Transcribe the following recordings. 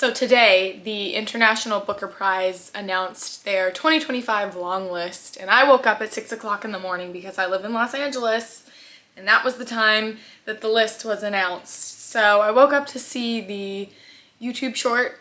So today, the International Booker Prize announced their 2025 long list, and I woke up at 6 o'clock in the morning because I live in Los Angeles, and that was the time that the list was announced. So I woke up to see the YouTube short,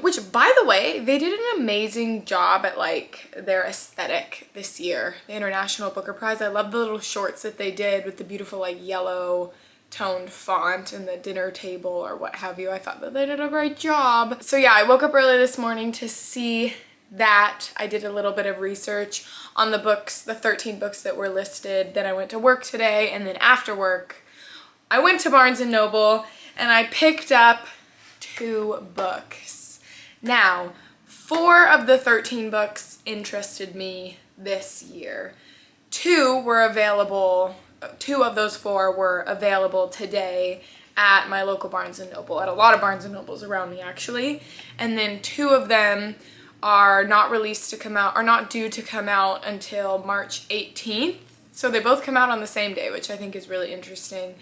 which, by the way, they did an amazing job at like their aesthetic this year. The International Booker Prize. I love the little shorts that they did with the beautiful like yellow toned font and the dinner table or what have you. I thought that they did a great job. So yeah, I woke up early this morning to see that. I did a little bit of research on the books, the 13 books that were listed. Then I went to work today, and then after work I went to Barnes & Noble and I picked up 2 books. Now, 4 of the 13 books interested me this year. 2 of those 4 were available today at my local Barnes & Noble, at a lot of Barnes & Nobles around me actually. And then 2 of them are not released to come out, are not due to come out until March 18th. So they both come out on the same day, which I think is really interesting.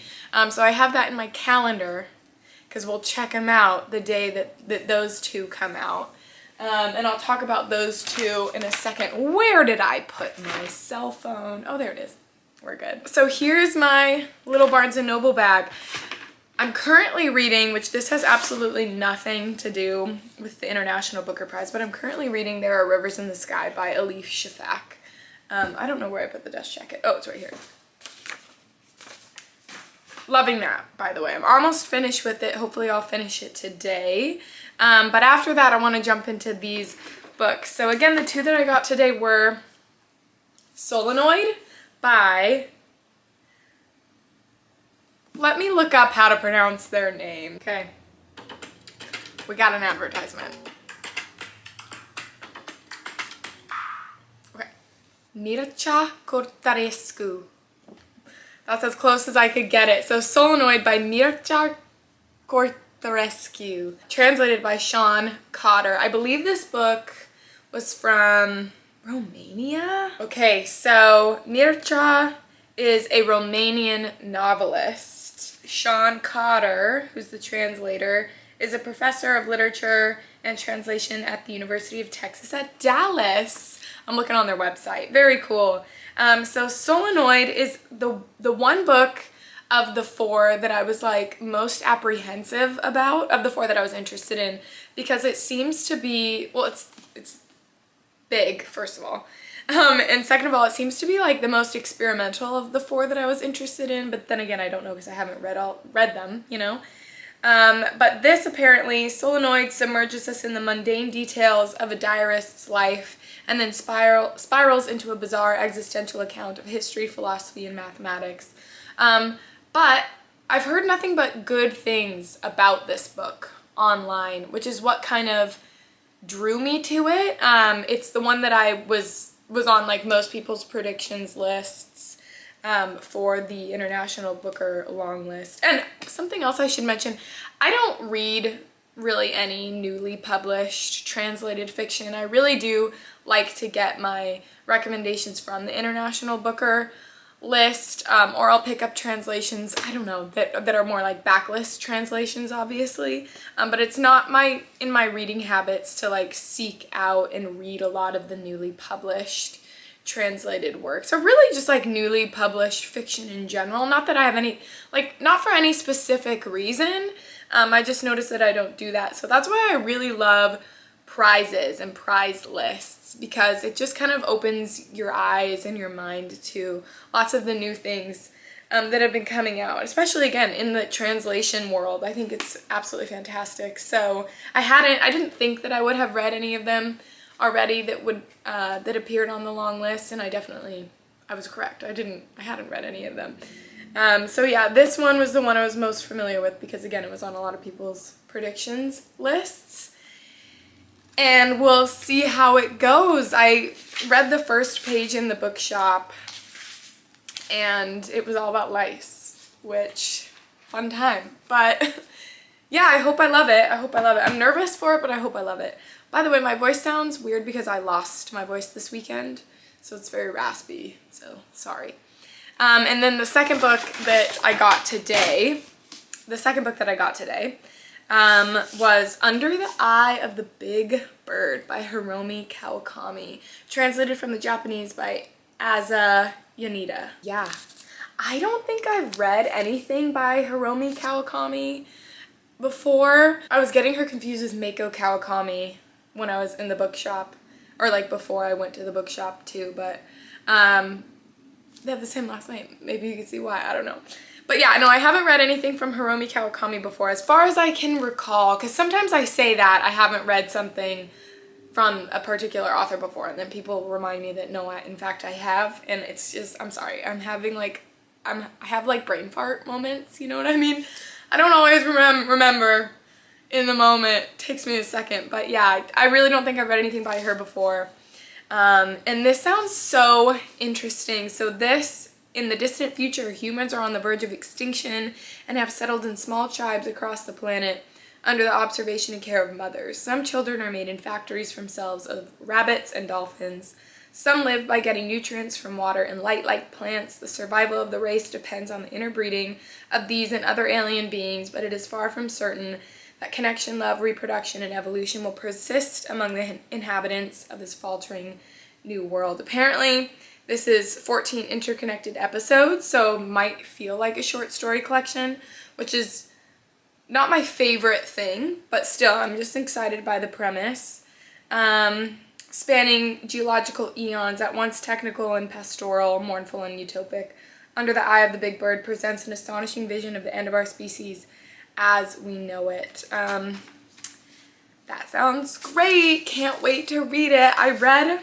So I have that in my calendar because we'll check them out the day that those 2 come out. And I'll talk about those 2 in a second. Where did I put my cell phone? Oh, there it is. We're good. So here's my little Barnes & Noble bag. I'm currently reading, which this has absolutely nothing to do with the International Booker Prize, but I'm currently reading There Are Rivers in the Sky by Elif Shafak. I don't know where I put the dust jacket. Oh, it's right here. Loving that, by the way. I'm almost finished with it. Hopefully I'll finish it today. But after that, I want to jump into these books. So again, the 2 that I got today were Solenoid by, let me look up how to pronounce their name. Okay, we got an advertisement. Okay, Mircea Cortarescu. That's as close as I could get it. So Solenoid by Mircea Cortarescu, translated by Sean Cotter. I believe this book was from Romania? Okay, so Mircea is a Romanian novelist. Sean Cotter, who's the translator, is a professor of literature and translation at the University of Texas at Dallas. I'm looking on their website. Very cool. So Solenoid is the one book of the 4 that I was like most apprehensive about, of the 4 that I was interested in, because it seems to be, well, it's big, first of all. And second of all, it seems to be like the most experimental of the 4 that I was interested in, but then again, I don't know because I haven't read them, you know. But this apparently, Solenoid submerges us in the mundane details of a diarist's life and then spirals into a bizarre existential account of history, philosophy, and mathematics. But I've heard nothing but good things about this book online, which is what kind of drew me to it. It's the one that I was on like most people's predictions lists for the International Booker long list. And something else I should mention, I don't read really any newly published translated fiction. I really do like to get my recommendations from the International Booker list, or I'll pick up translations, I don't know, that are more like backlist translations, obviously, but it's not in my reading habits to like seek out and read a lot of the newly published translated works, or really just like newly published fiction in general. Not that I have any, like, not for any specific reason. I just noticed that I don't do that. So that's why I really love prizes and prize lists, because it just kind of opens your eyes and your mind to lots of the new things that have been coming out, especially again in the translation world. I think it's absolutely fantastic. So I didn't think that I would have read any of them already that appeared on the long list, and I was correct. I hadn't read any of them. So yeah, this one was the one I was most familiar with because again, it was on a lot of people's predictions lists. And we'll see how it goes. I read the first page in the bookshop and it was all about lice, which, fun time. But yeah, I hope I love it. I'm nervous for it, but I hope I love it. By the way, my voice sounds weird because I lost my voice this weekend, so it's very raspy, so sorry. And then the second book that I got today was Under the Eye of the Big Bird by Hiromi Kawakami, translated from the Japanese by Asa Yanida. Yeah, I don't think I've read anything by Hiromi Kawakami before. I was getting her confused with Meiko Kawakami when I was in the bookshop, or like before I went to the bookshop too, but they have the same last name. Maybe you can see why, I don't know. But yeah, no, I haven't read anything from Hiromi Kawakami before, as far as I can recall, because sometimes I say that I haven't read something from a particular author before, and then people remind me that no, in fact I have, and it's just, I'm sorry, I'm having like, I have like brain fart moments, you know what I mean? I don't always remember in the moment, it takes me a second, but yeah, I really don't think I've read anything by her before. And this sounds so interesting. So this, in the distant future, humans are on the verge of extinction and have settled in small tribes across the planet under the observation and care of mothers. Some children are made in factories from cells of rabbits and dolphins. Some live by getting nutrients from water and light like plants. The survival of the race depends on the interbreeding of these and other alien beings, but it is far from certain that connection, love, reproduction, and evolution will persist among the inhabitants of this faltering new world. Apparently, this is 14 interconnected episodes, so might feel like a short story collection, which is not my favorite thing, but still, I'm just excited by the premise. Spanning geological eons, at once technical and pastoral, mournful and utopic, Under the Eye of the Big Bird presents an astonishing vision of the end of our species as we know it. That sounds great. Can't wait to read it. I read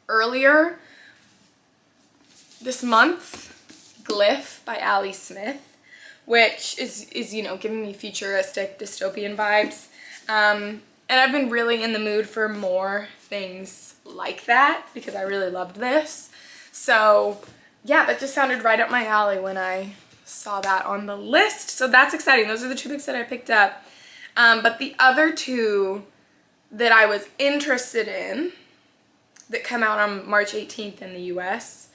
earlier this month Glyph by Ali Smith, which is you know, giving me futuristic dystopian vibes. And I've been really in the mood for more things like that because I really loved this. So yeah, that just sounded right up my alley when I saw that on the list. So that's exciting. Those are the two books that I picked up. But the other two that I was interested in that come out on March 18th in the US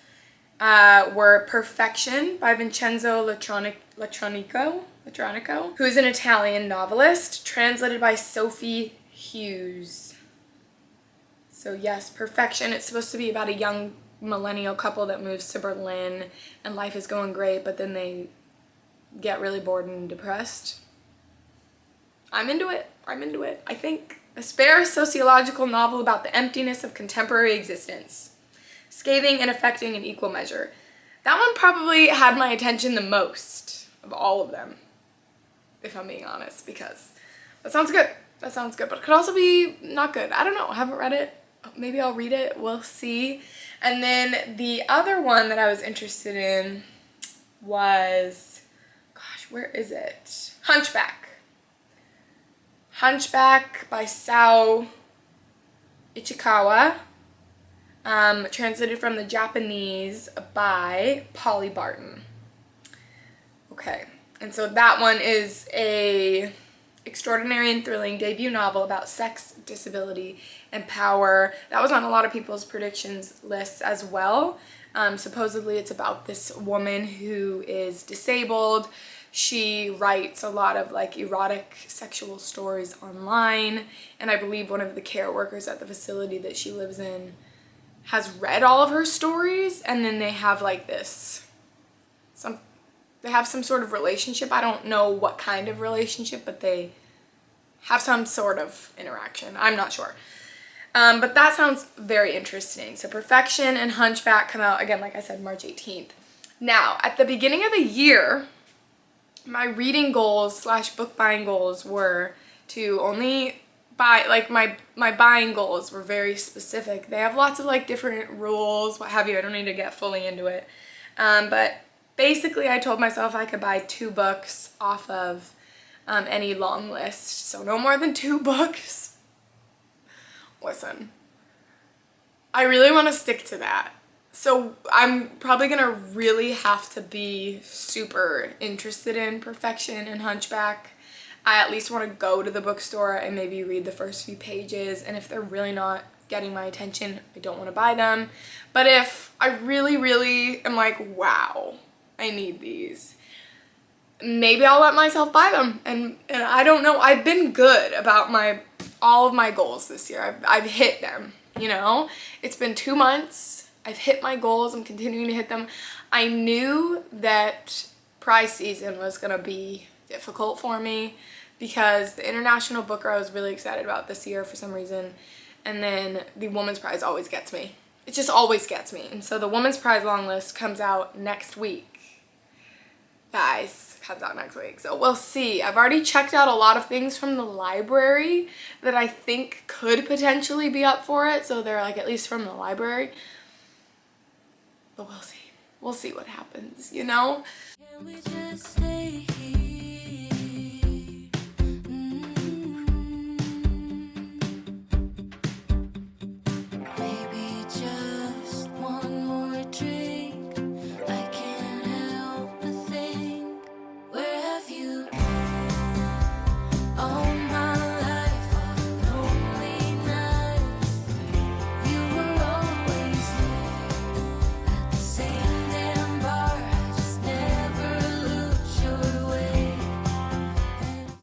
were Perfection by Vincenzo Latronico, who's an Italian novelist, translated by Sophie Hughes. So yes, Perfection. It's supposed to be about a young millennial couple that moves to Berlin and life is going great, but then they get really bored and depressed. I'm into it. I think a spare sociological novel about the emptiness of contemporary existence. Scathing and affecting in equal measure. That one probably had my attention the most of all of them, if I'm being honest, because that sounds good. But it could also be not good. I don't know. I haven't read it. Maybe I'll read it. We'll see. And then the other one that I was interested in was, gosh, where is it? Hunchback by Sao Ichikawa, translated from the Japanese by Polly Barton. Okay, and so that one is a extraordinary and thrilling debut novel about sex, disability, and power. That was on a lot of people's predictions lists as well. Supposedly it's about this woman who is disabled. She writes a lot of like erotic sexual stories online, and I believe one of the care workers at the facility that she lives in has read all of her stories, and then they have like they have some sort of relationship. I don't know what kind of relationship, but they have some sort of interaction. I'm not sure. But that sounds very interesting. So Perfection and Hunchback come out, again, like I said, March 18th. Now, at the beginning of the year, my reading goals / book buying goals were to only buy, like my buying goals were very specific. They have lots of like different rules, what have you. I don't need to get fully into it. But basically I told myself I could buy 2 books off of any long list. So no more than 2 books. Listen, I really want to stick to that. So I'm probably gonna really have to be super interested in Perfection and Hunchback. I at least want to go to the bookstore and maybe read the first few pages, and if they're really not getting my attention, I don't want to buy them. But if I really am like, wow, I need these, maybe I'll let myself buy them. And I don't know. I've been good about all of my goals this year. I've hit them, you know? It's been 2 months. I've hit my goals. I'm continuing to hit them. I knew that prize season was gonna be difficult for me because the International Booker I was really excited about this year for some reason. And then the Woman's Prize always gets me. It just always gets me. And so the Woman's Prize long list comes out next week. Guys, comes out next week. So we'll see. I've already checked out a lot of things from the library that I think could potentially be up for it. So they're like at least from the library. But we'll see. We'll see what happens, you know? Can we just stay here?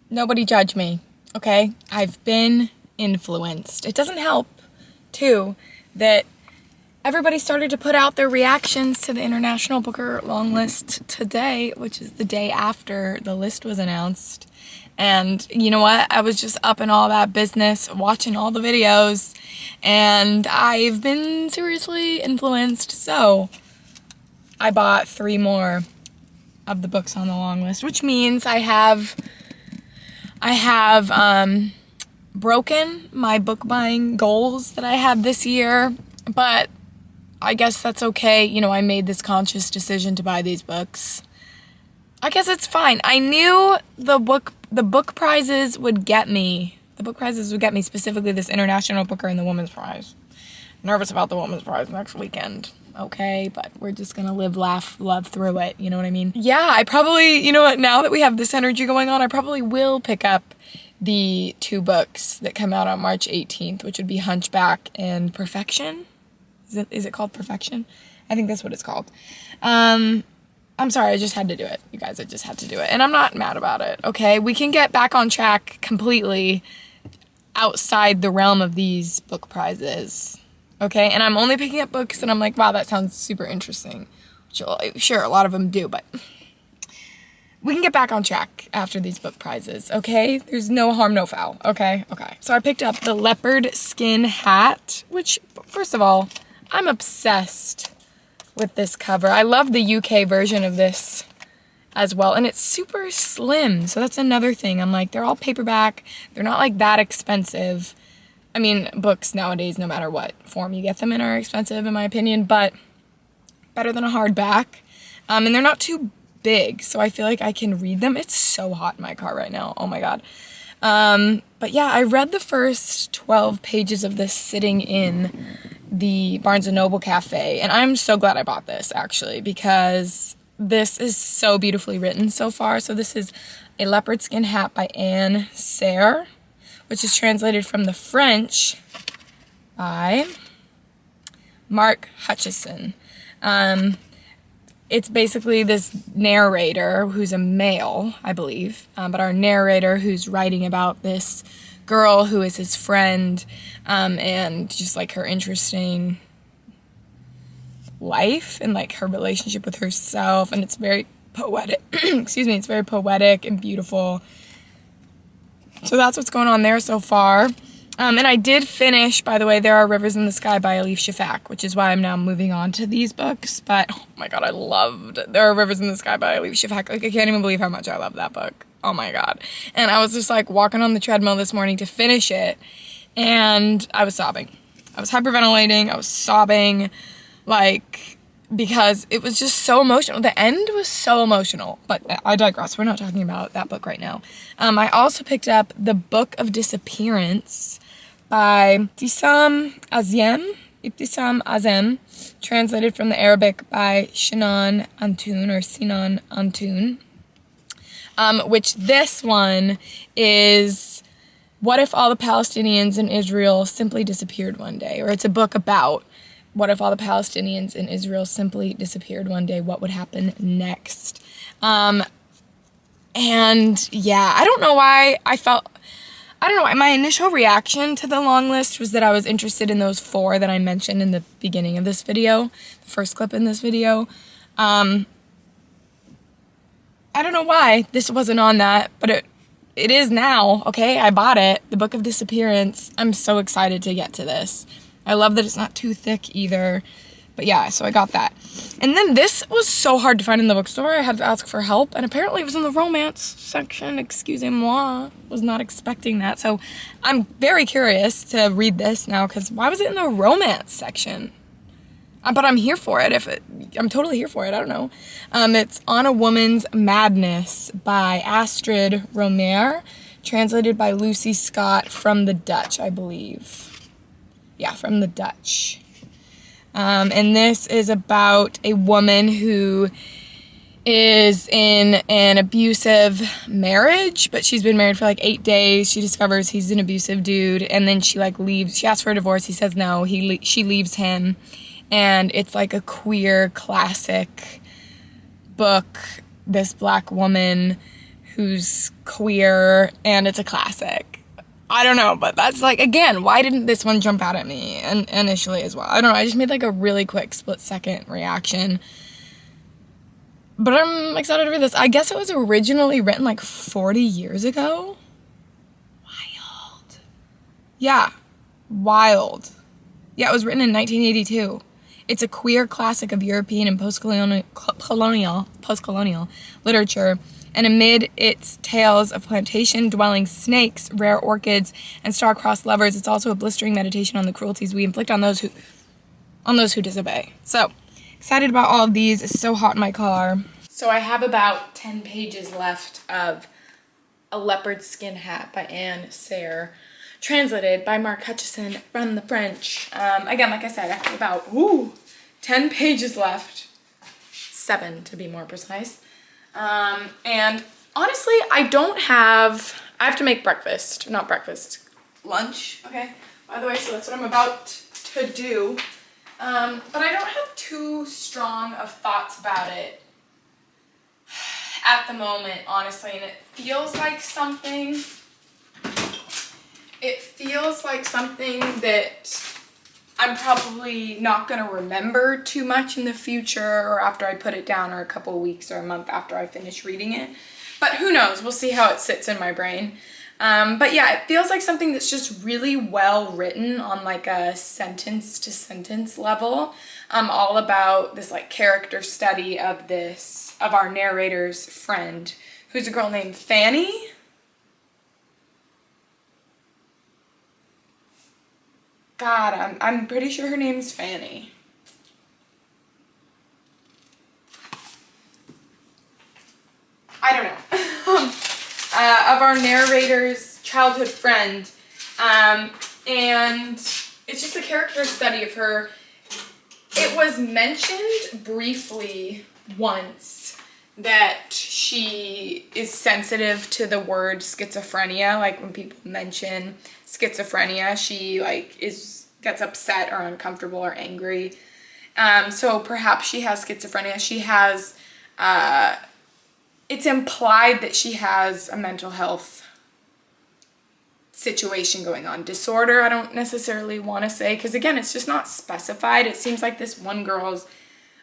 Nobody judge me, okay? I've been influenced. It doesn't help, too, that everybody started to put out their reactions to the International Booker long list today, which is the day after the list was announced. And you know what? I was just up in all that business, watching all the videos, and I've been seriously influenced. So I bought 3 more of the books on the long list, which means I have broken my book buying goals that I had this year, but I guess that's okay. You know, I made this conscious decision to buy these books. I guess it's fine. I knew the book prizes would get me. The book prizes would get me, specifically this International Booker and the Women's Prize. Nervous about the Women's Prize next weekend. Okay, but we're just gonna live, laugh, love through it, you know what I mean? Yeah, I probably, you know what, now that we have this energy going on, I probably will pick up the 2 books that come out on March 18th, which would be Hunchback and Perfection. Is it called Perfection? I think that's what it's called. I'm sorry, I just had to do it. You guys, I just had to do it. And I'm not mad about it, okay? We can get back on track completely outside the realm of these book prizes. Okay, and I'm only picking up books and I'm like, wow, that sounds super interesting. Sure, a lot of them do, but we can get back on track after these book prizes, okay? There's no harm, no foul, okay? Okay. So I picked up the leopard skin hat, which, first of all, I'm obsessed with this cover. I love the UK version of this as well, and it's super slim, so that's another thing. I'm like, they're all paperback. They're not like that expensive. I mean, books nowadays, no matter what form you get them in, are expensive, in my opinion, but better than a hardback. And they're not too big, so I feel like I can read them. It's so hot in my car right now. Oh, my God. But, yeah, I read the first 12 pages of this sitting in the Barnes & Noble Cafe, and I'm so glad I bought this, actually, because this is so beautifully written so far. So this is A Leopard Skin Hat by Anne Sayre, which is translated from the French by Mark Hutchison. It's basically this narrator who's a male, I believe, but our narrator who's writing about this girl who is his friend, and just like her interesting life and like her relationship with herself, and it's very poetic. Excuse me, it's very poetic and beautiful. So that's what's going on there so far. And I did finish, by the way, There Are Rivers in the Sky by Elif Shafak, which is why I'm now moving on to these books. But, oh my God, I loved There Are Rivers in the Sky by Elif Shafak. Like, I can't even believe how much I love that book. Oh my God. And I was just like walking on the treadmill this morning to finish it, and I was sobbing. I was hyperventilating. I was sobbing, like, because it was just so emotional. The end was so emotional, but I digress. We're not talking about that book right now. I also picked up The Book of Disappearance by Ibtissam Azem, translated from the Arabic by Sinan Antoon, which this one is what if all the Palestinians in Israel simply disappeared one day, or it's a book about what if all the Palestinians in Israel simply disappeared one day? What would happen next? And yeah, I don't know why my initial reaction to the long list was that I was interested in those 4 that I mentioned in the beginning of this video, the first clip in this video. I don't know why this wasn't on that, but it is now, okay? I bought it, The Book of Disappearance. I'm so excited to get to this. I love that it's not too thick either. But yeah, so I got that. And then this was so hard to find in the bookstore. I had to ask for help, and apparently it was in the romance section. Excusez-moi. Was not expecting that. So I'm very curious to read this now, because why was it in the romance section? But I'm here for it. I'm totally here for it. I don't know. It's On a Woman's Madness by Astrid Romer, translated by Lucy Scott from the Dutch, I believe. Yeah, from the Dutch. And this is about a woman who is in an abusive marriage, but she's been married for like 8 days. She discovers he's an abusive dude, and then she like leaves. She asks for a divorce. He says no. She leaves him, and it's like a queer classic book. This black woman who's queer, and it's a classic. I don't know, but that's like, again, why didn't this one jump out at me initially as well? I don't know, I just made like a really quick split-second reaction. But I'm excited to read this. I guess it was originally written like 40 years ago. Wild. Yeah, wild. Yeah, it was written in 1982. It's a queer classic of European and post-colonial literature. And amid its tales of plantation-dwelling snakes, rare orchids, and star-crossed lovers, it's also a blistering meditation on the cruelties we inflict on those who disobey. So, excited about all of these. It's so hot in my car. So I have about 10 pages left of A Leopard Skin Hat by Anne Sayre, translated by Mark Hutchison from the French. Again, like I said, I have about 10 pages left. 7 to be more precise. And honestly, I have to make lunch, okay? By the way, so that's what I'm about to do. But I don't have too strong of thoughts about it at the moment, honestly, and it feels like something that I'm probably not going to remember too much in the future, or after I put it down, or a couple weeks or a month after I finish reading it. But who knows? We'll see how it sits in my brain. But yeah, it feels like something that's just really well written on like a sentence to sentence level. All about this like character study of our narrator's friend, who's a girl named Fanny. God, I'm pretty sure her name's Fanny. I don't know. Of our narrator's childhood friend. And it's just a character study of her. It was mentioned briefly once that she is sensitive to the word schizophrenia. Like when people mention schizophrenia, she like gets upset or uncomfortable or angry. So perhaps she has schizophrenia. She has, it's implied that she has a mental health situation going on. Disorder, I don't necessarily want to say, because again, it's just not specified. It seems like this one girl's,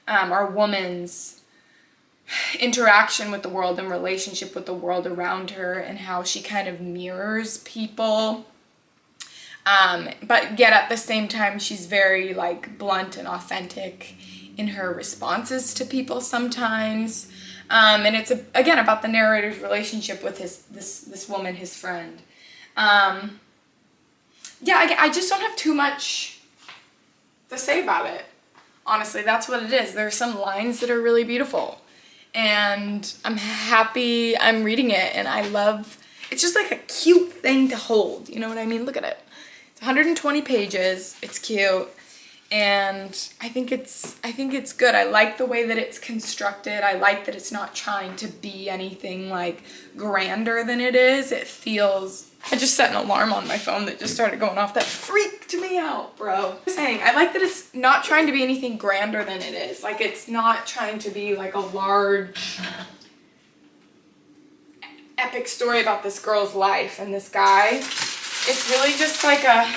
or woman's, interaction with the world and relationship with the world around her, and how she kind of mirrors people. But yet at the same time, she's very like blunt and authentic in her responses to people sometimes. And it's again about the narrator's relationship with this woman, his friend. Yeah, I just don't have too much to say about it. Honestly, that's what it is. There are some lines that are really beautiful, and I'm happy I'm reading it, and I love, it's just like a cute thing to hold, you know what I mean? Look at it. It's 120 pages, it's cute, and I think it's good. I like the way that it's constructed. I like that it's not trying to be anything like grander than it is. It feels, I just set an alarm on my phone that just started going off. That freaked me out, bro. I'm saying, I like that it's not trying to be anything grander than it is. Like, it's not trying to be like a large epic story about this girl's life and this guy. It's really just like a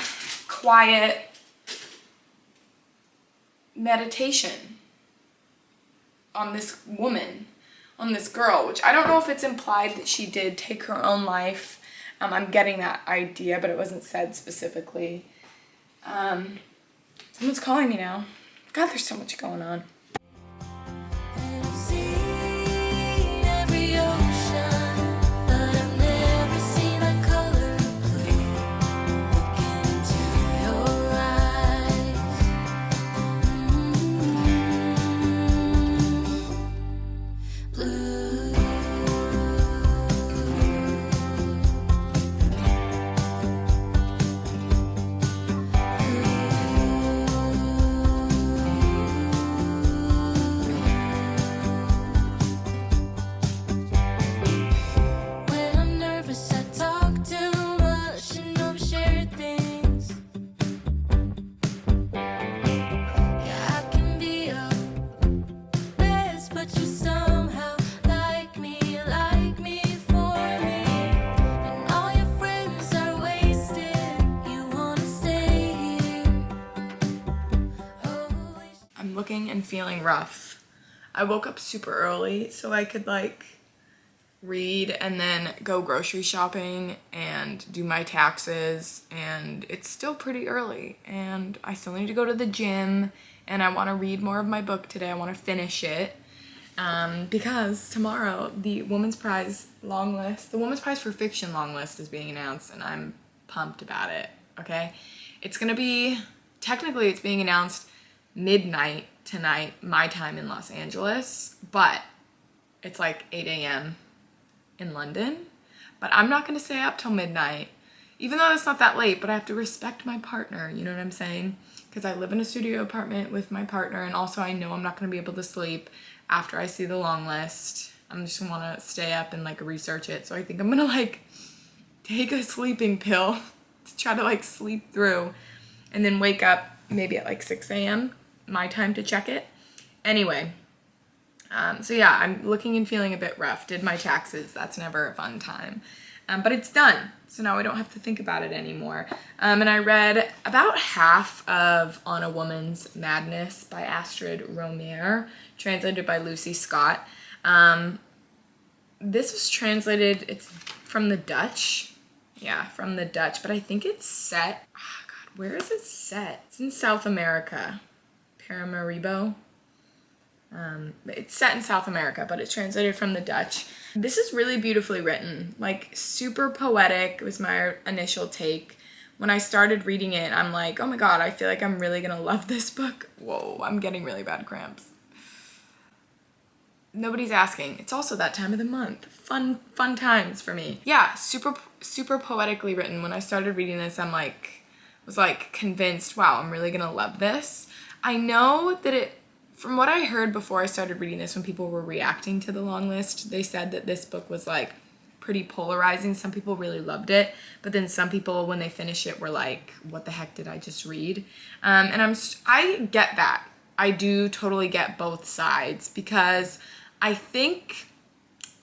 quiet meditation on this woman, on this girl, which I don't know if it's implied that she did take her own life. I'm getting that idea, but it wasn't said specifically. Someone's calling me now. God, there's so much going on. Looking and feeling rough. I woke up super early so I could like read and then go grocery shopping and do my taxes, and it's still pretty early and I still need to go to the gym, and I want to read more of my book today. I want to finish it because tomorrow the Women's Prize long list, the Women's Prize for Fiction long list is being announced, and I'm pumped about it. Okay, it's gonna be, technically it's being announced midnight tonight, my time in Los Angeles, but it's like 8 a.m. in London. But I'm not gonna stay up till midnight, even though it's not that late, but I have to respect my partner, you know what I'm saying? Because I live in a studio apartment with my partner, and also I know I'm not gonna be able to sleep after I see the long list. I'm just gonna wanna stay up and like research it. So I think I'm gonna like take a sleeping pill to try to like sleep through, and then wake up maybe at like 6 a.m. my time to check it. Anyway, so yeah, I'm looking and feeling a bit rough. Did my taxes. That's never a fun time. But it's done. So now I don't have to think about it anymore. And I read about half of On a Woman's Madness by Astrid Romer, translated by Lucy Scott. This was translated, it's from the Dutch. Yeah, from the Dutch, but I think it's set, oh God, where is it set? It's in South America. Paramaribo. It's set in South America, but it's translated from the Dutch. This is really beautifully written, like super poetic was my initial take. When I started reading it, I'm like, oh my God, I feel like I'm really gonna love this book. Whoa, I'm getting really bad cramps. Nobody's asking. It's also that time of the month. Fun times for me. Yeah, super poetically written. When I started reading this, was convinced, wow, I'm really gonna love this. I know that from what I heard before I started reading this, when people were reacting to the long list, they said that this book was like pretty polarizing. Some people really loved it, but then some people, when they finish it, were like, what the heck did I just read? And I get that. I do totally get both sides, because I think,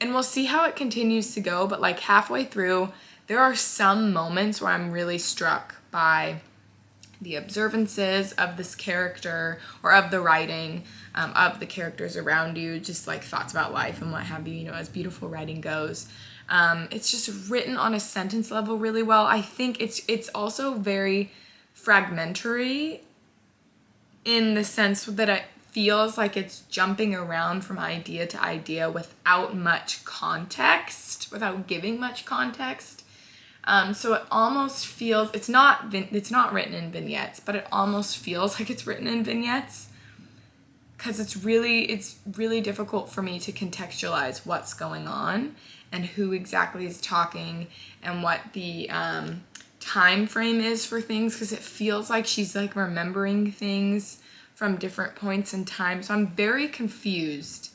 and we'll see how it continues to go, but like halfway through, there are some moments where I'm really struck by the observances of this character, or of the writing, of the characters around you, just like thoughts about life and what have you, as beautiful writing goes. It's just written on a sentence level really well. I think it's also very fragmentary in the sense that it feels like it's jumping around from idea to idea without much context, without giving much context. So it almost feels, it's not written in vignettes, but it almost feels like it's written in vignettes, because it's really difficult for me to contextualize what's going on and who exactly is talking and what the time frame is for things, because it feels like she's like remembering things from different points in time. So I'm very confused,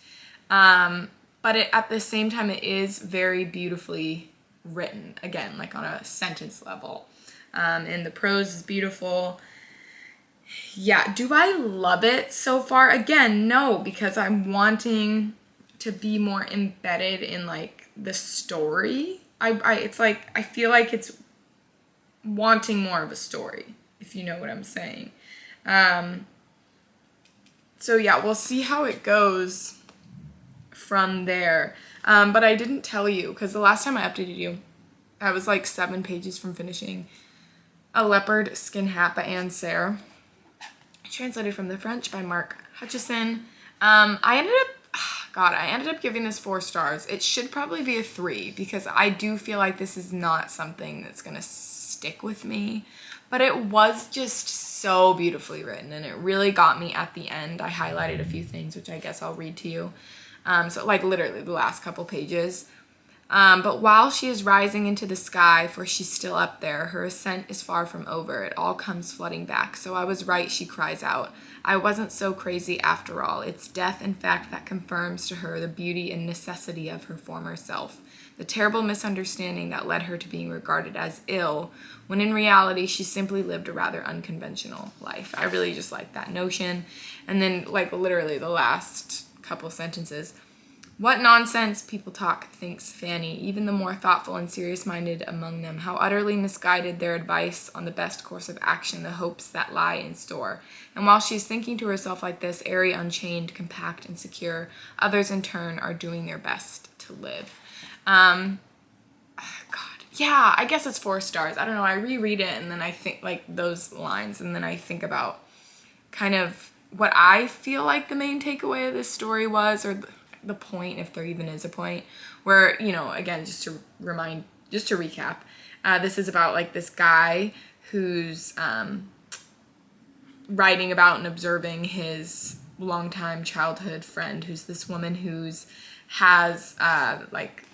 but at the same time, it is very beautifully written, again, like on a sentence level, and the prose is beautiful. Yeah, do I love it so far? Again, no, because I'm wanting to be more embedded in like the story. It's like, I feel like it's wanting more of a story, if you know what I'm saying. So yeah, we'll see how it goes from there. But I didn't tell you, because the last time I updated you, I was like 7 pages from finishing A Leopard Skin Hat by Anne Sayre, translated from the French by Mark Hutchison. I ended up giving this 4 stars. It should probably be a 3, because I do feel like this is not something that's gonna stick with me, but it was just so beautifully written, and it really got me at the end. I highlighted a few things, which I guess I'll read to you. So like literally the last couple pages. But while she is rising into the sky, for she's still up there, her ascent is far from over. It all comes flooding back. So I was right, she cries out. I wasn't so crazy after all. It's death, in fact, that confirms to her the beauty and necessity of her former self. The terrible misunderstanding that led her to being regarded as ill, when in reality she simply lived a rather unconventional life. I really just like that notion. And then like literally the last couple sentences. What nonsense people talk, thinks Fanny, even the more thoughtful and serious-minded among them. How utterly misguided their advice on the best course of action, the hopes that lie in store. And while she's thinking to herself like this, airy, unchained, compact, and secure, others in turn are doing their best to live. God, yeah, I guess it's 4 stars. I don't know, I reread it and then I think like those lines, and then I think about kind of what I feel like the main takeaway of this story was, or the point, if there even is a point, where, you know, again, just to recap, this is about like this guy who's writing about and observing his longtime childhood friend, who's this woman has like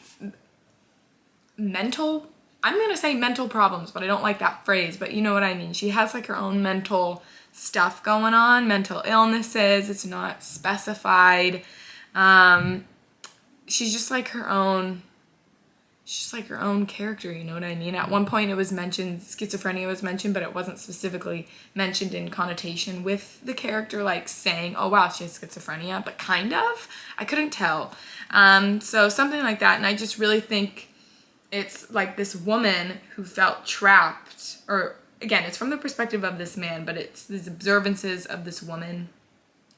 I'm gonna say mental problems, but I don't like that phrase, but you know what I mean. She has like her own mental stuff going on, mental illnesses. It's not specified. She's just like her own character, you know what I mean? At one point it was mentioned, schizophrenia was mentioned, but it wasn't specifically mentioned in connotation with the character, like saying, oh wow, she has schizophrenia, but kind of. I couldn't tell. So something like that, and I just really think it's like this woman who felt trapped, or again, it's from the perspective of this man, but it's these observances of this woman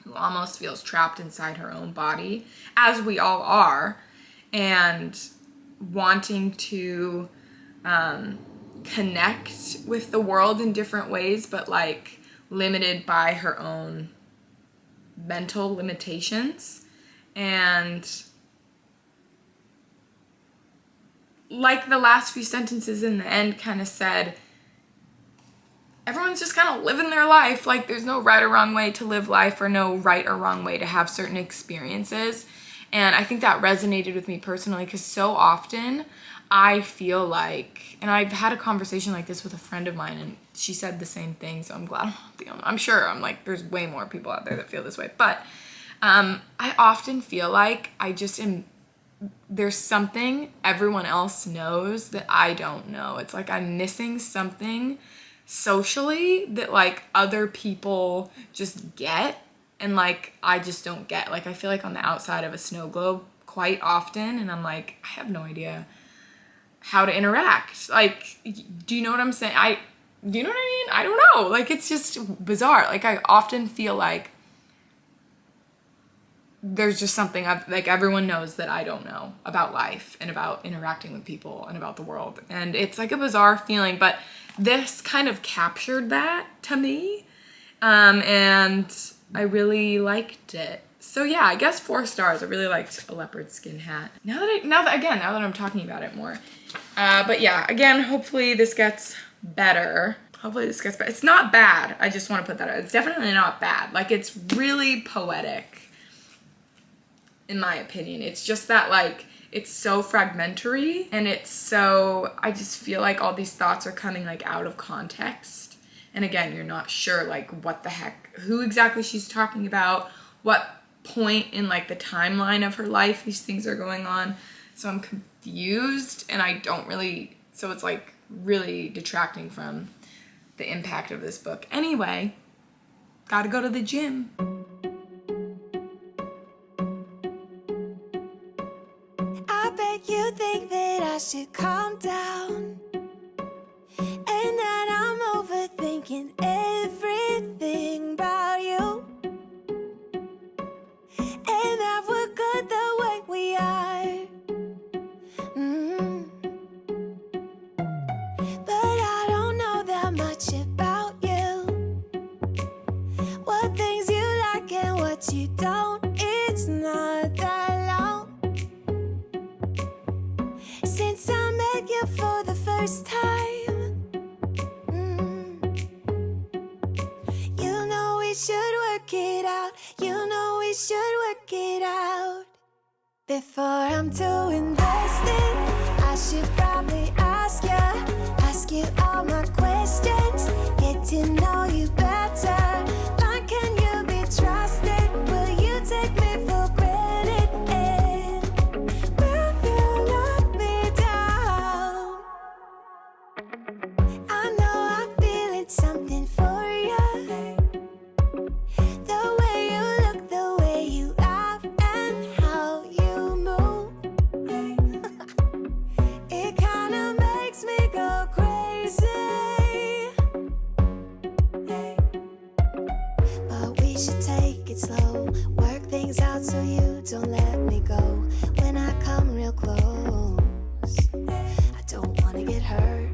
who almost feels trapped inside her own body, as we all are, and wanting to connect with the world in different ways, but like limited by her own mental limitations. And like the last few sentences in the end kind of said, everyone's just kind of living their life. Like there's no right or wrong way to live life, or no right or wrong way to have certain experiences. And I think that resonated with me personally, because so often I feel like, and I've had a conversation like this with a friend of mine, and she said the same thing, so I'm glad I'm not the only one. I'm sure there's way more people out there that feel this way, but I often feel like there's something everyone else knows that I don't know. It's like I'm missing something socially that like other people just get, and like I just don't get. Like I feel like on the outside of a snow globe quite often, and I'm like, I have no idea how to interact. Like, do you know what I'm saying? Do you know what I mean? I don't know. Like it's just bizarre. Like I often feel like there's just something like everyone knows that I don't know about life and about interacting with people and about the world. And it's like a bizarre feeling, but this kind of captured that to me. And I really liked it. So yeah, I guess 4 stars. I really liked A Leopard Skin Hat. Now that I'm talking about it more. But yeah, again, hopefully this gets better. It's not bad. I just want to put that out. It's definitely not bad. Like it's really poetic, in my opinion. It's just that like it's so fragmentary, and I just feel like all these thoughts are coming like out of context. And again, you're not sure like what the heck, who exactly she's talking about, what point in like the timeline of her life these things are going on. So I'm confused, and so it's like really detracting from the impact of this book. Anyway, gotta go to the gym. I bet you I should calm down, and that I'm overthinking everything about you, and that we're good the way we are. But I don't know that much about you, what things you like and what you don't. It's not that long since I met you for the first time. You know we should work it out. You know we should work it out. Before I'm too invested, I should probably ask you all my questions, get to know you better. Like, can you be trusted? Will you take me for granted? And will you let me down? I know I'm feeling something for you. The way you look, the way you laugh, and how you move. It kinda makes me go crazy. But we should take it slow, work things out so you don't let me go. When I come real close, I don't wanna get hurt,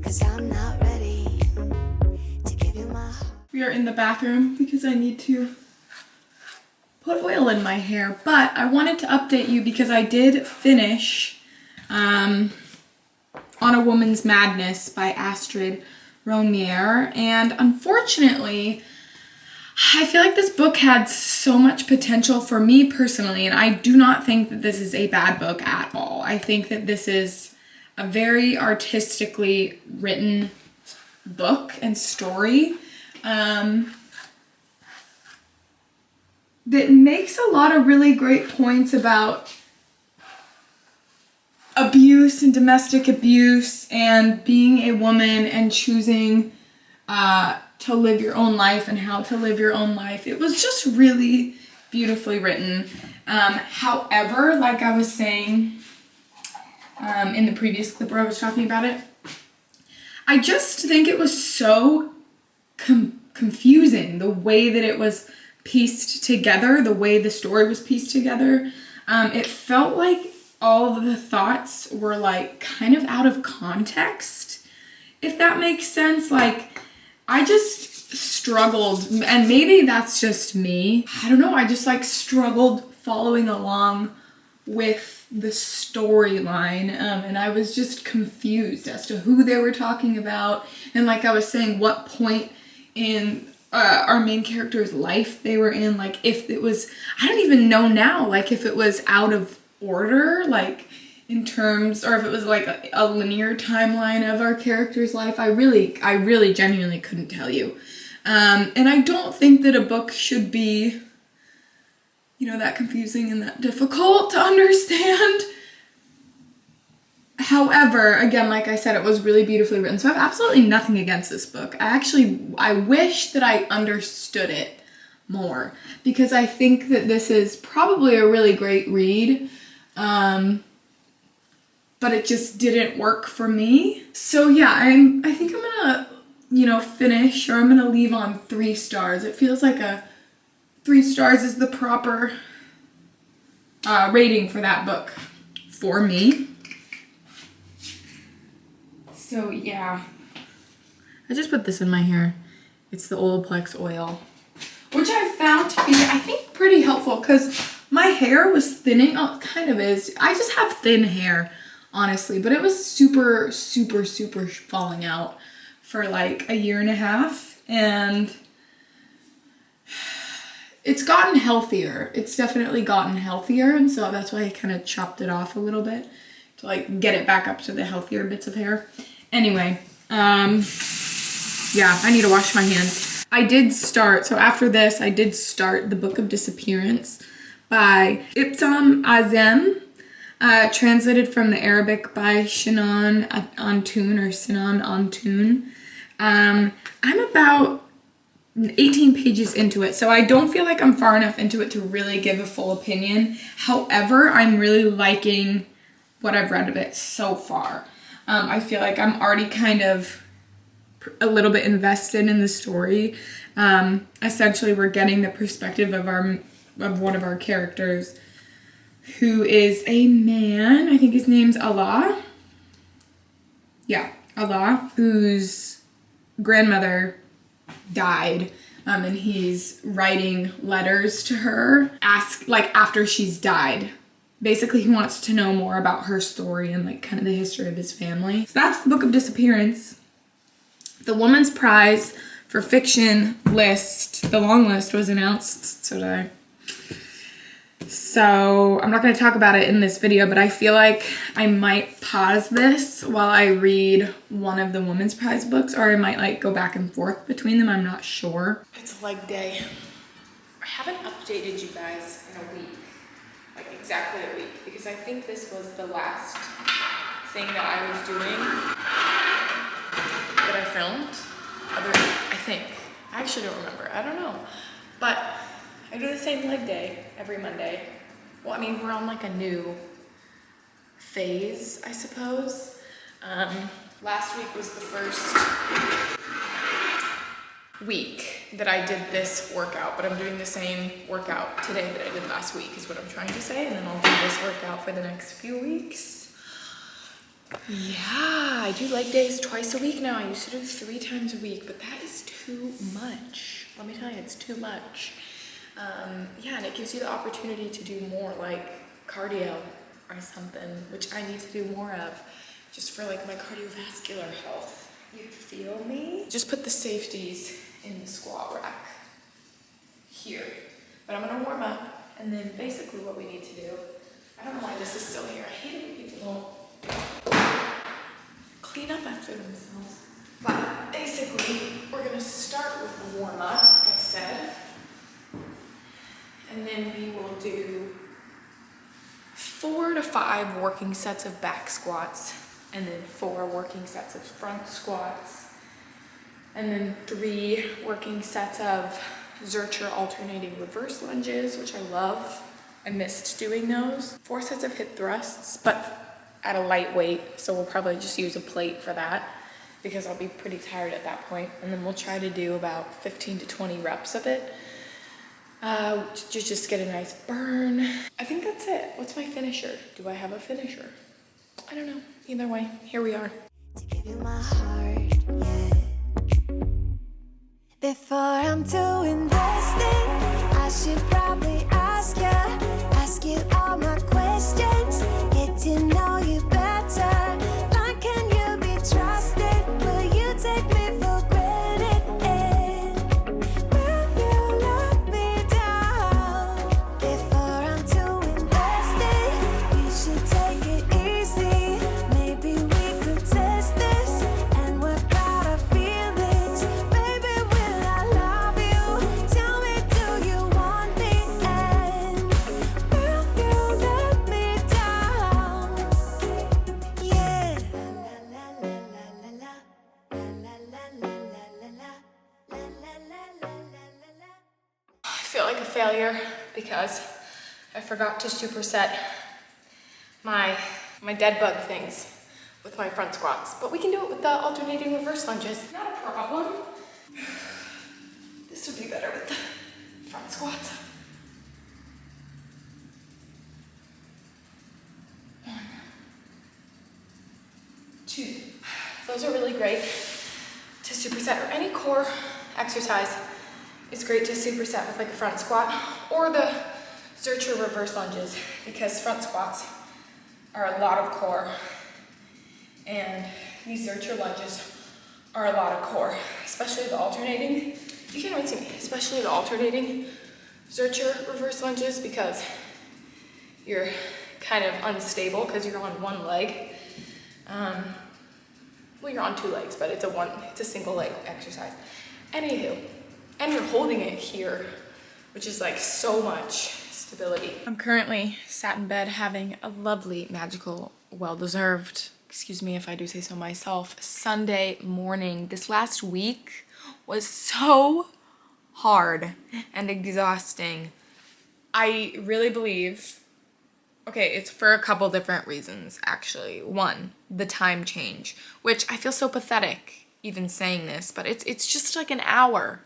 'cause I'm not ready to give you my heart. We are in the bathroom because I need to put oil in my hair, but I wanted to update you because I did finish On a Woman's Madness by Astrid Romier, and unfortunately, I feel like this book had so much potential for me personally, and I do not think that this is a bad book at all. I think that this is a very artistically written book and story that makes a lot of really great points about abuse and domestic abuse and being a woman and choosing to live your own life and how to live your own life. It was just really beautifully written. However, like I was saying in the previous clip where I was talking about it, I just think it was so confusing, the way that it was pieced together, the way the story was pieced together. It felt like all of the thoughts were like kind of out of context, if that makes sense. Like, I just struggled, and maybe that's just me. I don't know, I just like struggled following along with the storyline, and I was just confused as to who they were talking about, and like I was saying, what point in our main character's life they were in, like if it was, I don't even know now, like if it was out of order, like in terms, or if it was like a linear timeline of our character's life. I really genuinely couldn't tell you. And I don't think that a book should be, you know, that confusing and that difficult to understand. However, again, like I said, it was really beautifully written, so I have absolutely nothing against this book. I wish that I understood it more, because I think that this is probably a really great read, but it just didn't work for me. So yeah, I think I'm gonna, you know, finish, or I'm gonna leave on 3 stars. It feels like 3 stars is the proper rating for that book for me. So yeah, I just put this in my hair. It's the Olaplex oil, which I found to be, I think, pretty helpful, because my hair was thinning. Oh, it kind of is. I just have thin hair, honestly, but it was super falling out for like 1.5 years, and it's gotten healthier. It's definitely gotten healthier, and so that's why I kind of chopped it off a little bit to like get it back up to the healthier bits of hair. Anyway, yeah, I need to wash my hands. I did start, so after this, I did start The Book of Disappearance by Ibsam Azem, translated from the Arabic by Sinan Antoun, or Sinan Antoun. I'm about 18 pages into it, so I don't feel like I'm far enough into it to really give a full opinion. However, I'm really liking what I've read of it so far. I feel like I'm already kind of a little bit invested in the story. Essentially, we're getting the perspective of one of our characters, who is a man. I think his name's Allah. Yeah, Allah, whose grandmother died, and he's writing letters to her, after she's died. Basically, he wants to know more about her story and like kind of the history of his family. So that's the Book of Disappearance. The Woman's Prize for Fiction list, the long list, was announced today. So I'm not going to talk about it in this video, but I feel like I might pause this while I read one of the Women's Prize books, or I might like go back and forth between them. I'm not sure. It's leg day. I haven't updated you guys in a week, like exactly a week, because I think this was the last thing that I was doing that I filmed. I think. I actually don't remember. I don't know. But I do the same leg day every Monday. Well, I mean, we're on like a new phase, I suppose. Last week was the first week that I did this workout, but I'm doing the same workout today that I did last week is what I'm trying to say, and then I'll do this workout for the next few weeks. Yeah, I do leg days twice a week now. I used to do 3 times a week, but that is too much. Let me tell you, it's too much. Yeah, and it gives you the opportunity to do more like cardio or something, which I need to do more of just for like my cardiovascular health. You feel me? Just put the safeties in the squat rack here. But I'm gonna warm up, and then basically what we need to do, I don't know why this is still here. I hate it when people don't clean up after themselves. But basically, we're gonna start with the warm up, like I said. And then we will do 4 to 5 working sets of back squats, and then 4 working sets of front squats, and then 3 working sets of Zercher alternating reverse lunges, which I love. I missed doing those. 4 sets of hip thrusts, but at a light weight, so we'll probably just use a plate for that because I'll be pretty tired at that point. And then we'll try to do about 15 to 20 reps of it. To just get a nice burn. I think that's it. What's my finisher? Do I have a finisher? I don't know. Either way, here we are. To give you my heart, yeah. Before I'm too invested, I should probably ask you all my questions, get to know you better. Like, can you be trusted? Will you take me for granted? Will you let me down? Before I'm too invested, you should take it easy. Maybe we could test this and work out our feelings. Baby, will I love you? Tell me, do you want me? And will you let me down? Yeah. I feel like a failure because I forgot to superset my dead bug things with my front squats, but we can do it with the alternating reverse lunges. Not a problem. This would be better with the front squats. 1, 2. Those are really great to superset, or any core exercise is great to superset with like a front squat or the Zercher reverse lunges, because front squats are a lot of core and these Zercher lunges are a lot of core, especially the alternating. You can't even see me, especially the alternating Zercher reverse lunges, because you're kind of unstable because you're on one leg. Well, you're on 2 legs, but it's a single leg exercise. Anywho, and you're holding it here, which is like so much stability. I'm currently sat in bed having a lovely, magical, well-deserved, excuse me if I do say so myself, Sunday morning. This last week was so hard and exhausting. I really believe Okay, it's for a couple different reasons, actually. One, the time change, which I feel so pathetic even saying this, but it's just like an hour.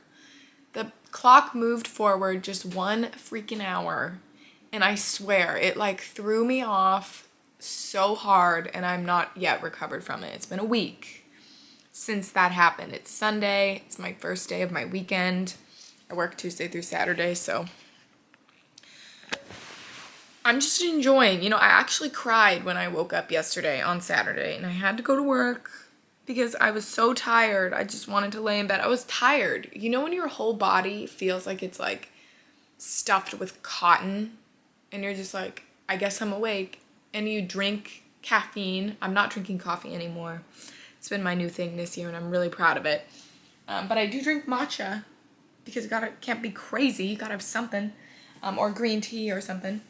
The clock moved forward just one freaking hour, and I swear it like threw me off so hard, and I'm not yet recovered from it. It's been a week since that happened. It's Sunday. It's my first day of my weekend. I work Tuesday through Saturday, so I'm just enjoying. I actually cried when I woke up yesterday on Saturday, and I had to go to work because I was so tired. I just wanted to lay in bed. I was tired. When your whole body feels like it's like stuffed with cotton, and you're just like, I guess I'm awake, and you drink caffeine. I'm not drinking coffee anymore. It's been my new thing this year, and I'm really proud of it. But I do drink matcha because can't be crazy. You gotta have something, or green tea or something.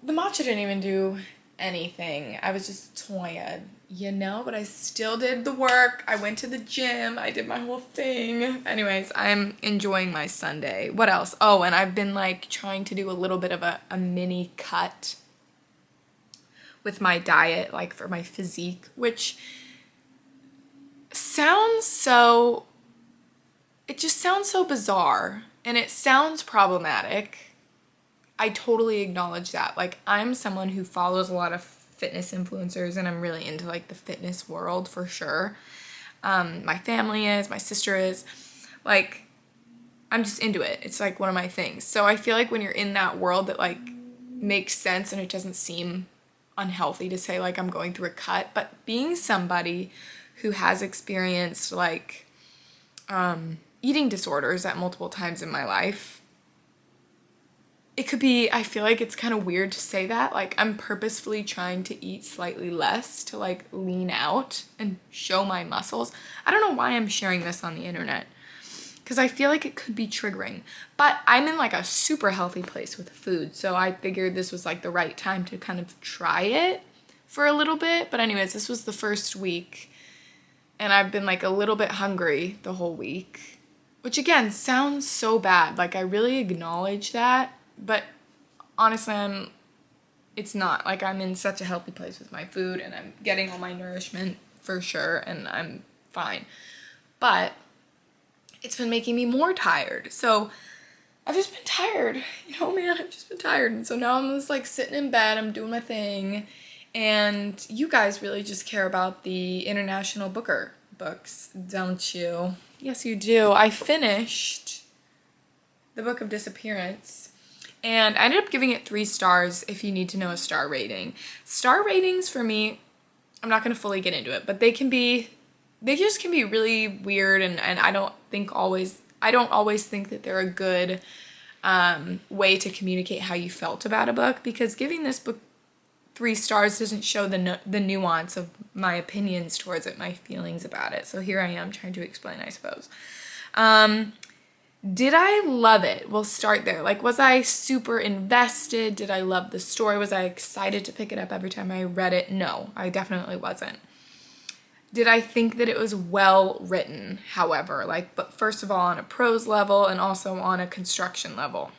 The matcha didn't even do anything. I was just tired, but I still did the work. I went to the gym. I did my whole thing. Anyways, I'm enjoying my Sunday. What else? Oh, and I've been like trying to do a little bit of a mini cut with my diet, like for my physique, which it just sounds so bizarre, and it sounds problematic. I totally acknowledge that. Like, I'm someone who follows a lot of fitness influencers, and I'm really into like the fitness world for sure. My family is, my sister is, like, I'm just into it. It's like one of my things. So I feel like when you're in that world, that like makes sense, and it doesn't seem unhealthy to say like I'm going through a cut. But being somebody who has experienced like eating disorders at multiple times in my life, I feel like it's kind of weird to say that. Like, I'm purposefully trying to eat slightly less to like lean out and show my muscles. I don't know why I'm sharing this on the internet, because I feel like it could be triggering. But I'm in like a super healthy place with food, so I figured this was like the right time to kind of try it for a little bit. But anyways, this was the first week, and I've been like a little bit hungry the whole week, which again sounds so bad. Like, I really acknowledge that. But honestly, it's not. Like, I'm in such a healthy place with my food, and I'm getting all my nourishment for sure, and I'm fine. But it's been making me more tired. So I've just been tired. I've just been tired. And so now I'm just like sitting in bed, I'm doing my thing. And you guys really just care about the International Booker books, don't you? Yes, you do. I finished the Book of Disappearance, and I ended up giving it 3 stars if you need to know a star rating. Star ratings for me, I'm not going to fully get into it, but they just can be really weird, and I don't always think that they're a good way to communicate how you felt about a book, because giving this book 3 stars doesn't show the nuance of my opinions towards it, my feelings about it. So here I am trying to explain, I suppose. Did I love it? We'll start there. Like, was I super invested? Did I love the story? Was I excited to pick it up every time I read it? No, I definitely wasn't. Did I think that it was well written, however? But first of all, on a prose level and also on a construction level?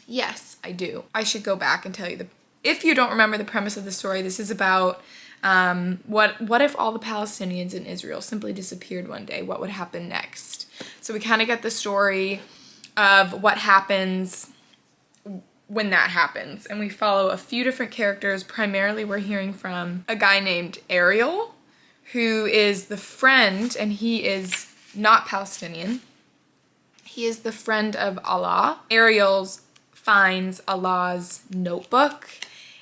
Yes, I do. I should go back and tell you if you don't remember the premise of the story, this is about what if all the Palestinians in Israel simply disappeared one day? What would happen next? So we kind of get the story of what happens when that happens. And we follow a few different characters. Primarily, we're hearing from a guy named Ariel, who is the friend, and he is not Palestinian. He is the friend of Allah. Ariel finds Allah's notebook,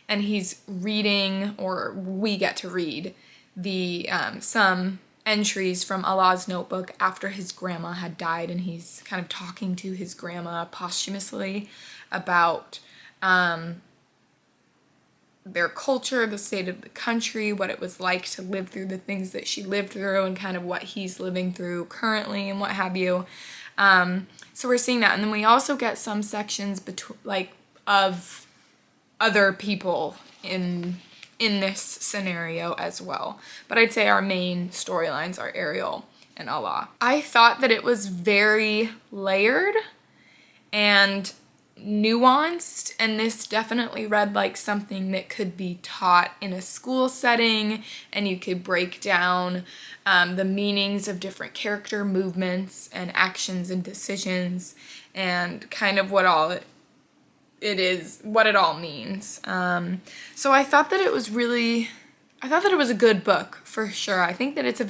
and he's reading, or we get to read, some entries from Allah's notebook after his grandma had died, and he's kind of talking to his grandma posthumously about their culture, the state of the country, what it was like to live through the things that she lived through, and kind of what he's living through currently and what have you. So we're seeing that, and then we also get some sections of other people in this scenario as well. But I'd say our main storylines are Ariel and Allah. I thought that it was very layered, and nuanced, and this definitely read like something that could be taught in a school setting, and you could break down the meanings of different character movements and actions and decisions, and kind of what all it is, what it all means. So I thought that it was a good book for sure. I think that it's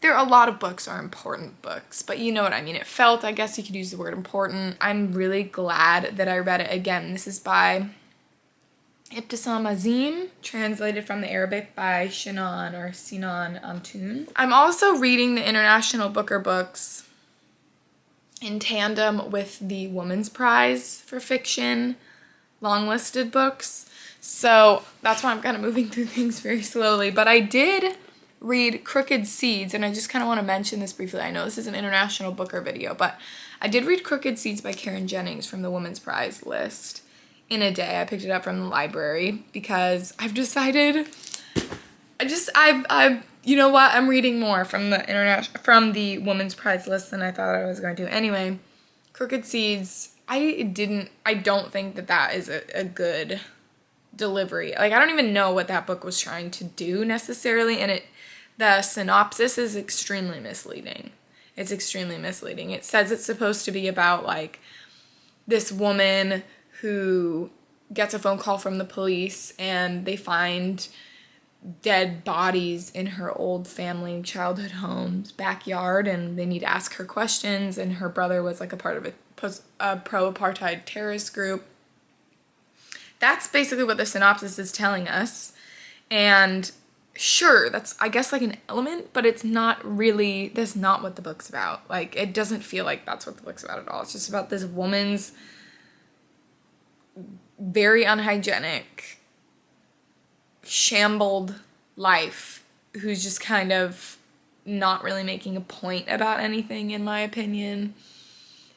there are a lot of books are important books, but you know what I mean. It felt, I guess you could use the word important. I'm really glad that I read it again. This is by Ibtisam Azim, translated from the Arabic by Sinan Amtoon. I'm also reading the International Booker books in tandem with the Women's Prize for Fiction long-listed books. So that's why I'm kind of moving through things very slowly. But I did read Crooked Seeds, and I just kind of want to mention this briefly. I know this is an International Booker video, but I did read Crooked Seeds by Karen Jennings from the Women's Prize list in a day. I picked it up from the library because I've decided, you know what? I'm reading more from the Women's Prize list than I thought I was going to. Anyway, Crooked Seeds, I don't think that is a good delivery. Like, I don't even know what that book was trying to do necessarily, and the synopsis is extremely misleading. It's extremely misleading. It says it's supposed to be about like this woman who gets a phone call from the police and they find dead bodies in her old family childhood home's backyard, and they need to ask her questions, and her brother was like a part of a pro-apartheid terrorist group. That's basically what the synopsis is telling us. And sure, that's, I guess, like an element, but that's not what the book's about. Like, it doesn't feel like that's what the book's about at all. It's just about this woman's very unhygienic, shambled life who's just kind of not really making a point about anything, in my opinion.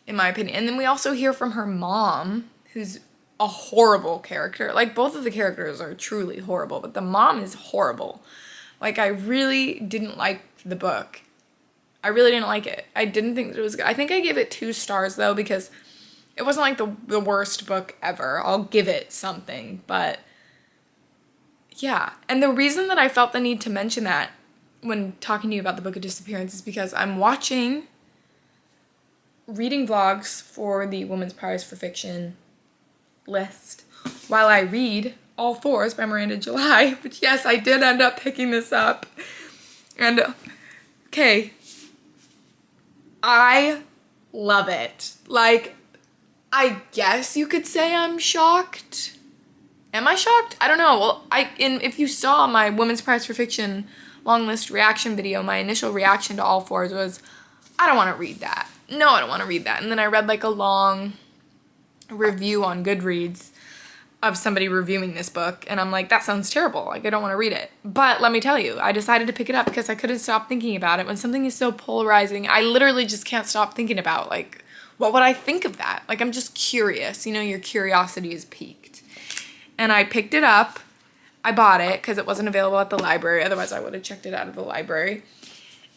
And then we also hear from her mom, who's a horrible character. Like, both of the characters are truly horrible, but the mom is horrible. Like, I really didn't like the book. I really didn't like it. I didn't think that it was good. I think I gave it 2 stars, though, because it wasn't like the worst book ever. I'll give it something, but yeah. And the reason that I felt the need to mention that when talking to you about the Book of Disappearance is because I'm reading vlogs for the Women's Prize for Fiction list while I read All Fours by Miranda July, which, yes, I did end up picking this up. And okay, I love it. Like, I guess you could say I'm shocked. Am I shocked? I don't know. Well, if you saw my Women's Prize for Fiction long list reaction video, my initial reaction to All Fours was, I don't want to read that. No, I don't want to read that. And then I read like a long review on Goodreads of somebody reviewing this book, and I'm like, that sounds terrible. Like, I don't want to read it. But let me tell you, I decided to pick it up because I couldn't stop thinking about it. When something is so polarizing, I literally just can't stop thinking about, like, what would I think of that? Like, I'm just curious. You know, your curiosity is piqued. And I picked it up. I bought it because it wasn't available at the library. Otherwise, I would have checked it out of the library.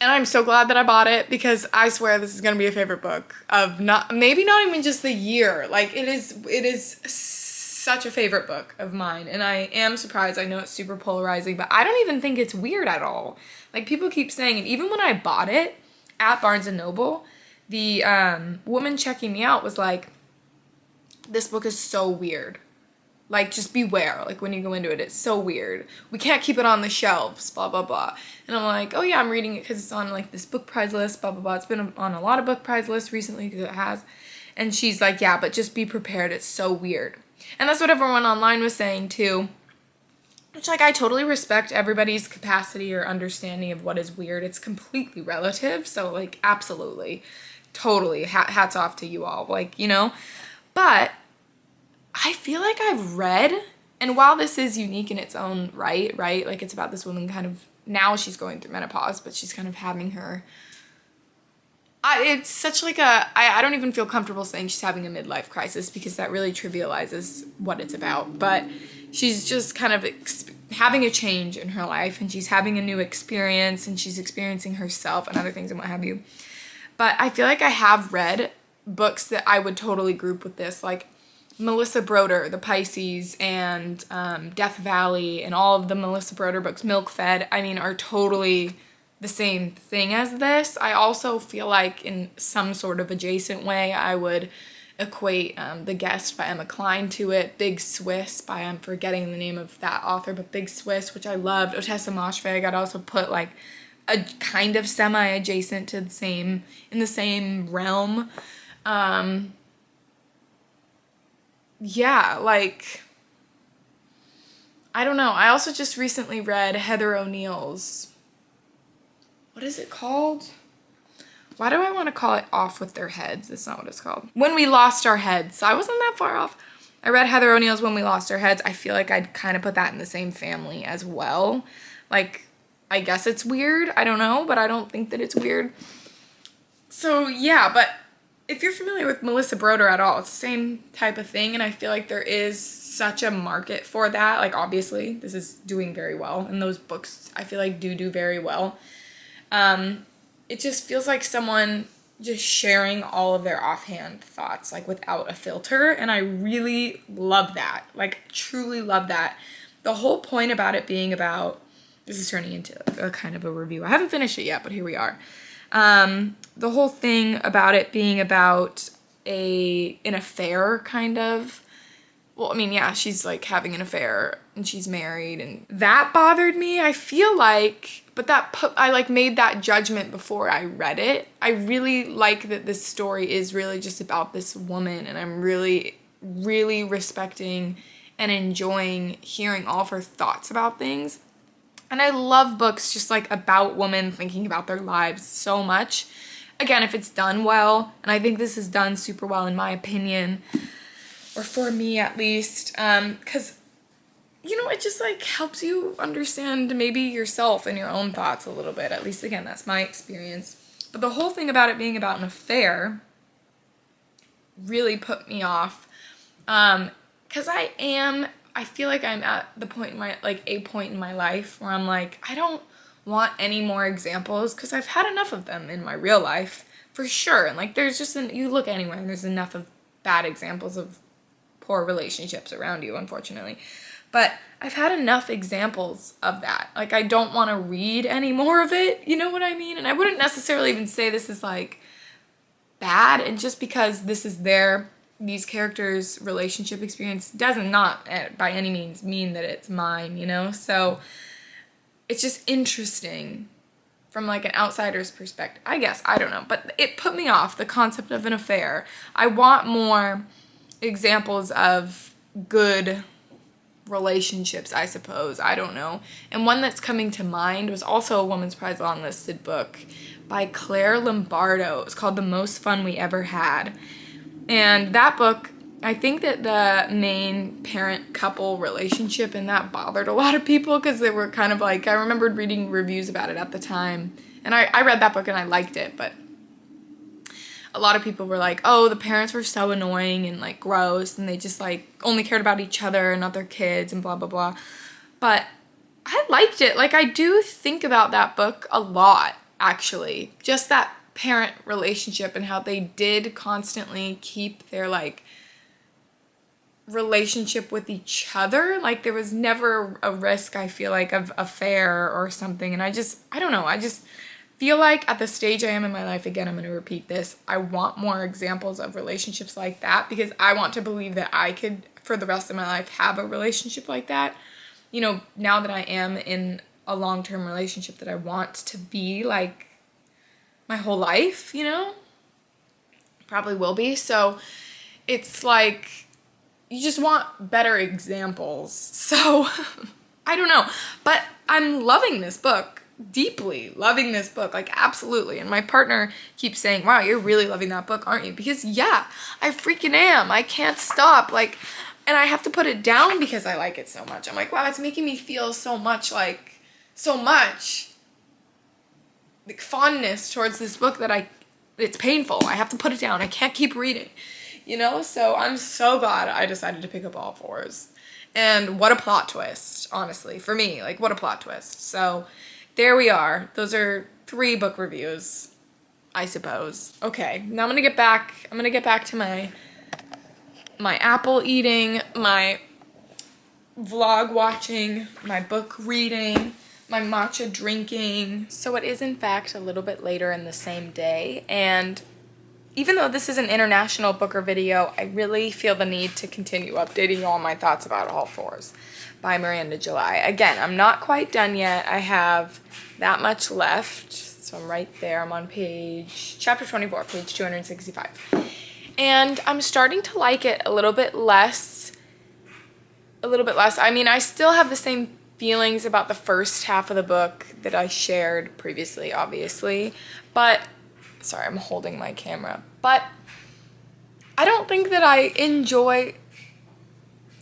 And I'm so glad that I bought it because I swear this is going to be a favorite book of maybe not even just the year. Like, it is such a favorite book of mine. And I am surprised. I know it's super polarizing, but I don't even think it's weird at all. Like, people keep saying it. Even when I bought it at Barnes & Noble, the woman checking me out was like, this book is so weird. Like, just beware, like, when you go into it, it's so weird. We can't keep it on the shelves, blah, blah, blah. And I'm like, oh yeah, I'm reading it because it's on, like, this book prize list, blah, blah, blah. It's been on a lot of book prize lists recently because it has. And she's like, yeah, but just be prepared, it's so weird. And that's what everyone online was saying, too. Which, like, I totally respect everybody's capacity or understanding of what is weird. It's completely relative, so, like, absolutely, totally, hats off to you all, like, you know? But I feel like I've read, and while this is unique in its own right, like, it's about this woman kind of, now she's going through menopause, but she's kind of having her, it's such like I don't even feel comfortable saying she's having a midlife crisis because that really trivializes what it's about, but she's just kind of having a change in her life, and she's having a new experience, and she's experiencing herself and other things and what have you. But I feel like I have read books that I would totally group with this, like Melissa Broder, The Pisces, and Death Valley, and all of the Melissa Broder books, Milk Fed, I mean, are totally the same thing as this. I also feel like in some sort of adjacent way, I would equate The Guest by Emma Cline to it, Big Swiss by, I'm forgetting the name of that author, but Big Swiss, which I loved, Otessa Moshfegh, I'd also put like a kind of semi-adjacent to in the same realm. Yeah, like, I don't know. I also just recently read Heather O'Neill's, what is it called? Why do I want to call it Off with Their Heads? That's not what it's called. When We Lost Our Heads. I wasn't that far off. I read Heather O'Neill's When We Lost Our Heads. I feel like I'd kind of put that in the same family as well. Like, I guess it's weird. I don't know, but I don't think that it's weird. So, yeah, but if you're familiar with Melissa Broder at all, it's the same type of thing, and I feel like there is such a market for that. Like, obviously, this is doing very well, and those books, I feel like, do very well. It just feels like someone just sharing all of their offhand thoughts, like, without a filter, and I really love that. Like, truly love that. The whole point about it being about, this is turning into a kind of a review. I haven't finished it yet, but here we are. The whole thing about it being about an affair, kind of. Well, I mean, yeah, she's like having an affair and she's married, and that bothered me. I feel like, but I like made that judgment before I read it. I really like that this story is really just about this woman, and I'm really, really respecting and enjoying hearing all of her thoughts about things. And I love books just like about women thinking about their lives so much. Again, if it's done well, and I think this is done super well in my opinion, or for me at least, because, you know, it just like helps you understand maybe yourself and your own thoughts a little bit. At least, again, that's my experience. But the whole thing about it being about an affair really put me off, because I feel like I'm at the point in my, like, a point in my life where I'm like, I don't want any more examples, because I've had enough of them in my real life, for sure. And, like, there's just, you look anywhere and there's enough of bad examples of poor relationships around you, unfortunately. But I've had enough examples of that. Like, I don't want to read any more of it, you know what I mean? And I wouldn't necessarily even say this is, like, bad, and just because this is these characters' relationship experience does not by any means mean that it's mine, you know? So it's just interesting from like an outsider's perspective, I guess. I don't know, but it put me off, the concept of an affair. I want more examples of good relationships, I suppose. I don't know. And one that's coming to mind was also a Women's Prize long-listed book by Claire Lombardo. It was called The Most Fun We Ever Had. And that book, I think that the main parent couple relationship in that bothered a lot of people, because they were kind of like, I remembered reading reviews about it at the time. And I read that book and I liked it, but a lot of people were like, oh, the parents were so annoying and like gross, and they just like only cared about each other and not their kids and blah, blah, blah. But I liked it. Like, I do think about that book a lot, actually. Just that parent relationship and how they did constantly keep their like relationship with each other. Like, there was never a risk, I feel like, of affair or something. And I don't know, I just feel like at the stage I am in my life, again, I'm going to repeat this, I want more examples of relationships like that, because I want to believe that I could, for the rest of my life, have a relationship like that. You know, now that I am in a long-term relationship that I want to be like my whole life, you know, probably will be. So it's like, you just want better examples. So I don't know, but I'm loving this book, deeply loving this book, like, absolutely. And my partner keeps saying, wow, you're really loving that book, aren't you? Because yeah, I freaking am. I can't stop, like, and I have to put it down because I like it so much. I'm like, wow, it's making me feel so much like fondness towards this book that it's painful. I have to put it down. I can't keep reading, you know? So I'm so glad I decided to pick up all fours. And what a plot twist, honestly, for me. Like, what a plot twist. So there we are. Those are 3 book reviews. I suppose. Okay, now I'm gonna get back to my apple eating, my vlog watching, my book reading, my matcha drinking. So it is in fact a little bit later in the same day, and even though this is an international booker video, I really feel the need to continue updating you on my thoughts about All Fours by Miranda July. Again, I'm not quite done yet. I have that much left. So I'm right there. I'm on chapter 24, page 265. And I'm starting to like it a little bit less. I mean, I still have the same feelings about the first half of the book that I shared previously, obviously. But sorry, I'm holding my camera. But I don't think that I enjoy,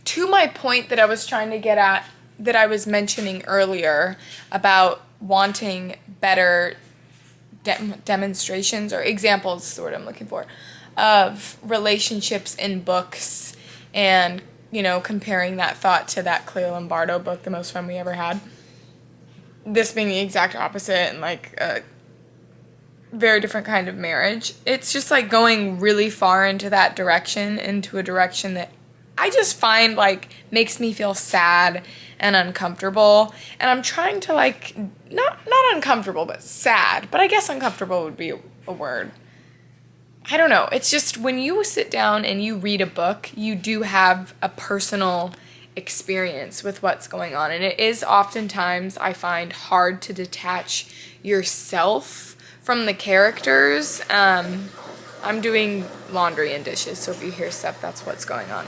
to my point that I was trying to get at, that I was mentioning earlier about wanting better demonstrations or examples, is the word I'm looking for, of relationships in books, and, you know, comparing that thought to that Cleo Lombardo book, The Most Fun We Ever Had. This being the exact opposite, and like a very different kind of marriage. It's just like going really far into that direction, into a direction that I just find like makes me feel sad and uncomfortable. And I'm trying to like, not uncomfortable, but sad. But I guess uncomfortable would be a word. I don't know. It's just when you sit down and you read a book, you do have a personal experience with what's going on. And it is oftentimes, I find, hard to detach yourself from the characters. I'm doing laundry and dishes, so if you hear stuff, that's what's going on.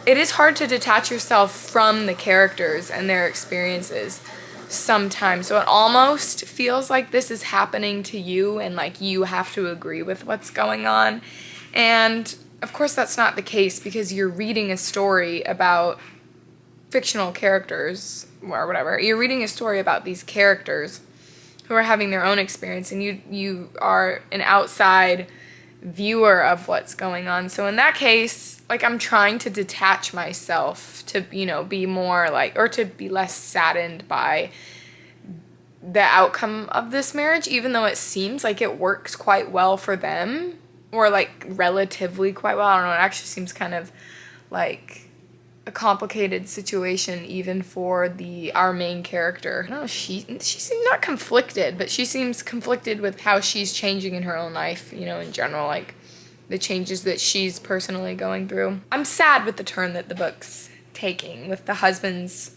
It is hard to detach yourself from the characters and their experiences sometimes. So it almost feels like this is happening to you, and like you have to agree with what's going on. And of course that's not the case, because you're reading a story about fictional characters or whatever. You're reading a story about these characters who are having their own experience, and you are an outside viewer of what's going on. So in that case, like, I'm trying to detach myself to, you know, be more like, or to be less saddened by the outcome of this marriage, even though it seems like it works quite well for them, or like relatively quite well. I don't know, it actually seems kind of like a complicated situation even for our main character. No, she seems not conflicted, but she seems conflicted with how she's changing in her own life, you know, in general, like the changes that she's personally going through. I'm sad with the turn that the book's taking, with the husband's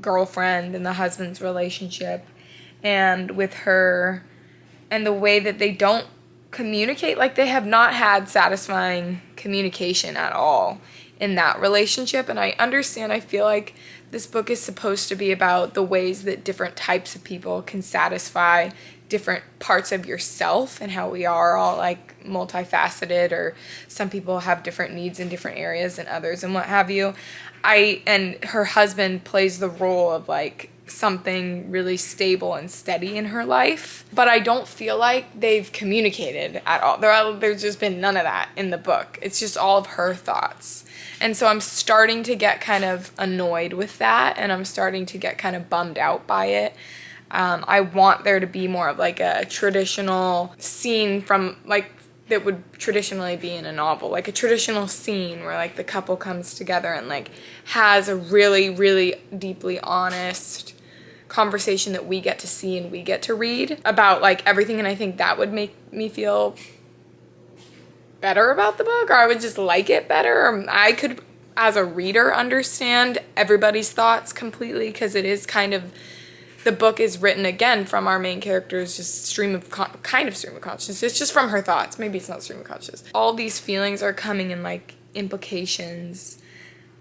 girlfriend and the husband's relationship, and with her, and the way that they don't communicate. Like, they have not had satisfying communication at all in that relationship. And I understand, I feel like this book is supposed to be about the ways that different types of people can satisfy different parts of yourself, and how we are all like multifaceted, or some people have different needs in different areas than others and what have you. And her husband plays the role of like something really stable and steady in her life, but I don't feel like they've communicated at all. There's just been none of that in the book. It's just all of her thoughts. And so I'm starting to get kind of annoyed with that, and I'm starting to get kind of bummed out by it. I want there to be more of like a traditional scene from like that would traditionally be in a novel, like a traditional scene where like the couple comes together and like has a really, really deeply honest conversation that we get to see and we get to read about like everything. And I think that would make me feel better about the book, or I would just like it better, or I could, as a reader, understand everybody's thoughts completely, because it is kind of, the book is written again from our main character's just stream of consciousness. It's just from her thoughts. Maybe it's not stream of consciousness. All these feelings are coming in like implications,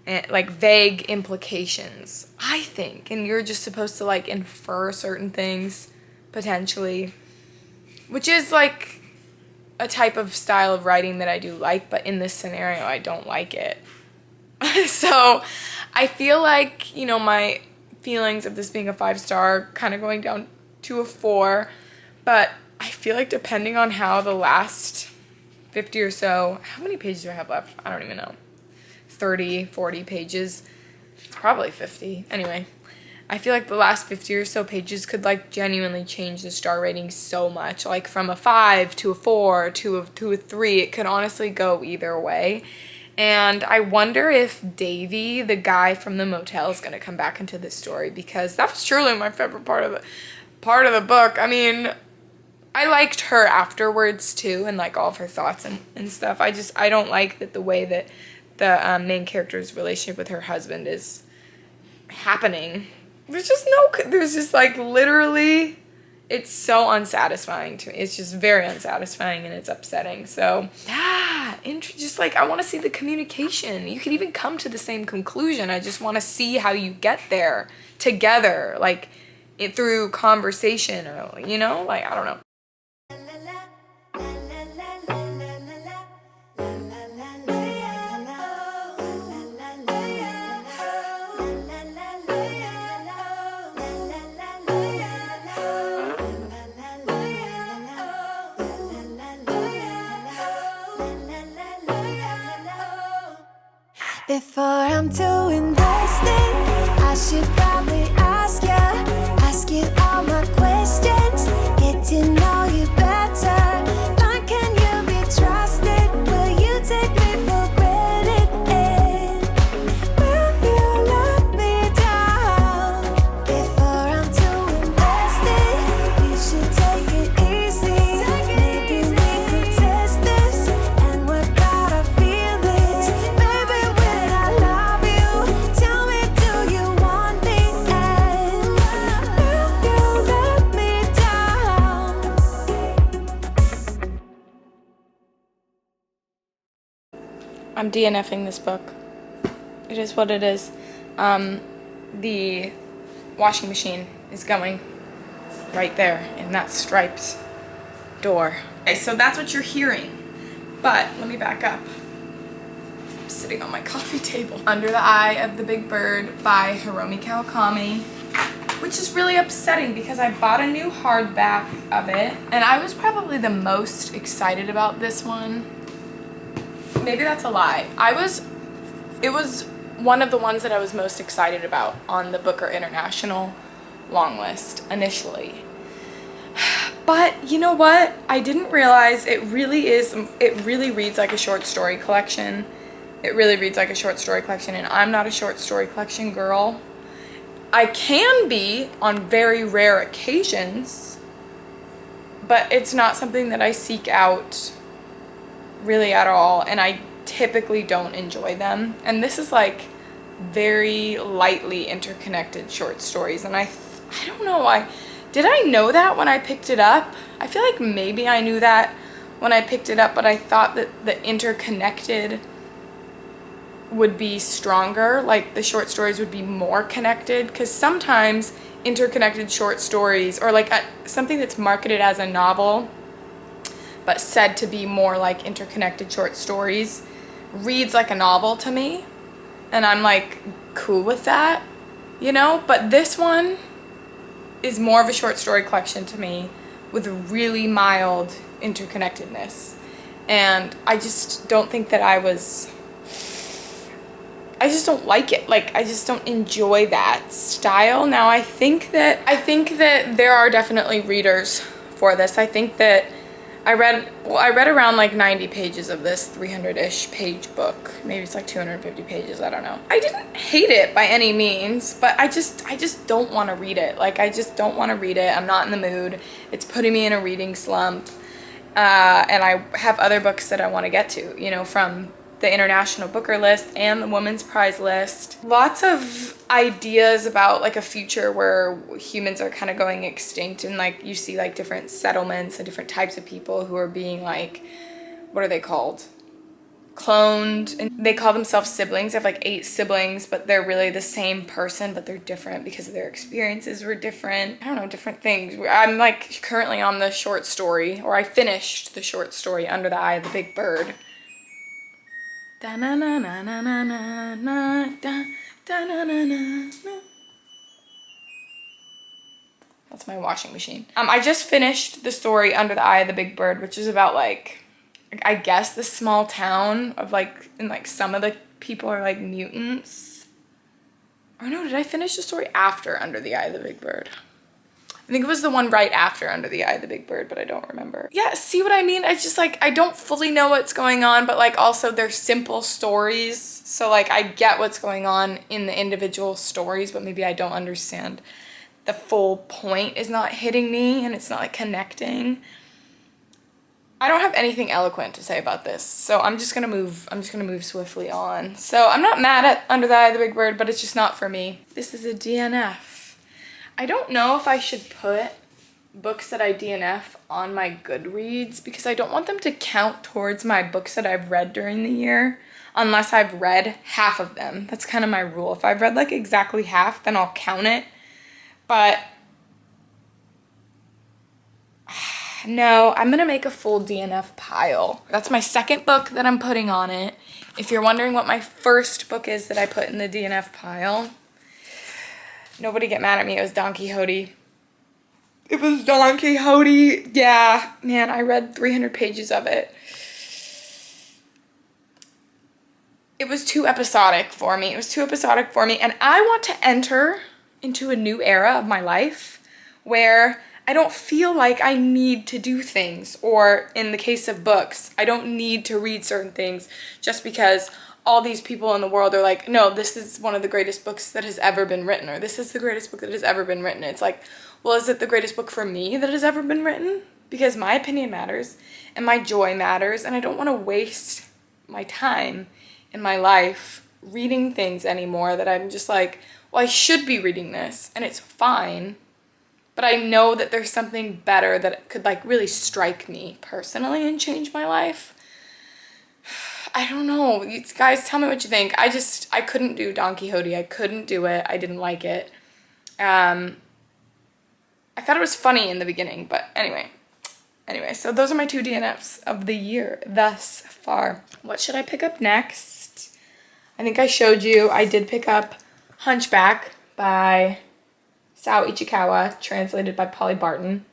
and like vague implications, I think, and you're just supposed to like infer certain things potentially, which is like a type of style of writing that I do like, but in this scenario I don't like it. So I feel like, you know, my feelings of this being a 5-star kind of going down to a 4, but I feel like depending on how the last 50 or so, how many pages do I have left? I don't even know. 30, 40 pages. It's probably 50. Anyway, I feel like the last 50 or so pages could like genuinely change the star rating so much. Like from a 5 to a 4 to a 3. It could honestly go either way. And I wonder if Davy, the guy from the motel, is gonna come back into this story, because that was truly my favorite part of the book. I mean, I liked her afterwards too, and like all of her thoughts and stuff. I don't like that the way that the main character's relationship with her husband is happening. There's just like literally, it's so unsatisfying to me. It's just very unsatisfying and it's upsetting. So just like, I want to see the communication. You could even come to the same conclusion. I just want to see how you get there together, like through conversation, or like, I don't know. Before I'm too invested, I should probably ask you all my questions, get to know you better. Like, can you be trusted? Will you take me for granted? Will you let me down? Before I'm too invested, you should take it easy. Maybe we could test this and work out our feelings. Maybe when I love you, tell me, do you want me? And will you let me down? I'm DNFing this book. It is what it is. The washing machine is going right there in that striped door. Okay, so that's what you're hearing. But let me back up. I'm sitting on my coffee table. Under the Eye of the Big Bird by Hiromi Kawakami, which is really upsetting because I bought a new hardback of it, and I was probably the most excited about this one. Maybe that's a lie. It was one of the ones that I was most excited about on the Booker International long list initially. But you know what? I didn't realize it really reads like a short story collection. It really reads like a short story collection, and I'm not a short story collection girl. I can be on very rare occasions, but it's not something that I seek out really at all, and I typically don't enjoy them. And this is like very lightly interconnected short stories, and I don't know, did I know that when I picked it up? I feel like maybe I knew that when I picked it up, but I thought that the interconnected would be stronger, like the short stories would be more connected, because sometimes interconnected short stories, or like something that's marketed as a novel but said to be more like interconnected short stories, reads like a novel to me, and I'm like cool with that, but this one is more of a short story collection to me with really mild interconnectedness, and I just don't think that I just don't like it. Like, I just don't enjoy that style. Now, I think that there are definitely readers for this. I think that I read around like 90 pages of this 300-ish page book. Maybe it's like 250 pages, I don't know. I didn't hate it by any means, but I just don't want to read it. Like, I just don't want to read it. I'm not in the mood. It's putting me in a reading slump. And I have other books that I want to get to, from the International Booker list and the Women's Prize list. Lots of ideas about like a future where humans are kind of going extinct, and like you see like different settlements and different types of people who are being like, what are they called? Cloned. And they call themselves siblings. They have like 8 siblings, but they're really the same person, but they're different because their experiences were different. I don't know, different things. I'm like currently on the short story, or I finished the short story Under the Eye of the Big Bird. Da na na na na na na na da da na na na na. That's my washing machine. I just finished the story Under the Eye of the Big Bird, which is about like, I guess the small town of like, and like some of the people are like mutants. Or no, did I finish the story after Under the Eye of the Big Bird? I think it was the one right after Under the Eye of the Big Bird, but I don't remember. Yeah, see what I mean? It's just like, I don't fully know what's going on, but like also they're simple stories. So like I get what's going on in the individual stories, but maybe I don't understand. The full point is not hitting me and it's not like connecting. I don't have anything eloquent to say about this, so I'm just gonna move swiftly on. So I'm not mad at Under the Eye of the Big Bird, but it's just not for me. This is a DNF. I don't know if I should put books that I DNF on my Goodreads because I don't want them to count towards my books that I've read during the year unless I've read half of them. That's kind of my rule. If I've read like exactly half, then I'll count it. But no, I'm gonna make a full DNF pile. That's my second book that I'm putting on it. If you're wondering what my first book is that I put in the DNF pile, nobody get mad at me, it was Don Quixote. It was Don Quixote. Yeah, man, I read 300 pages of it. It was too episodic for me. And I want to enter into a new era of my life where I don't feel like I need to do things, or in the case of books, I don't need to read certain things just because all these people in the world are like, no, this is one of the greatest books that has ever been written, or this is the greatest book that has ever been written. It's like, well, is it the greatest book for me that has ever been written? Because my opinion matters and my joy matters, and I don't want to waste my time in my life reading things anymore that I'm just like, well, I should be reading this and it's fine, but I know that there's something better that could like really strike me personally and change my life. I don't know. You guys, tell me what you think. I couldn't do Don Quixote. I couldn't do it. I didn't like it. I thought it was funny in the beginning, but anyway, so those are my 2 DNFs of the year thus far. What should I pick up next? I think I showed you. I did pick up Hunchback by Sao Ichikawa, translated by Polly Barton,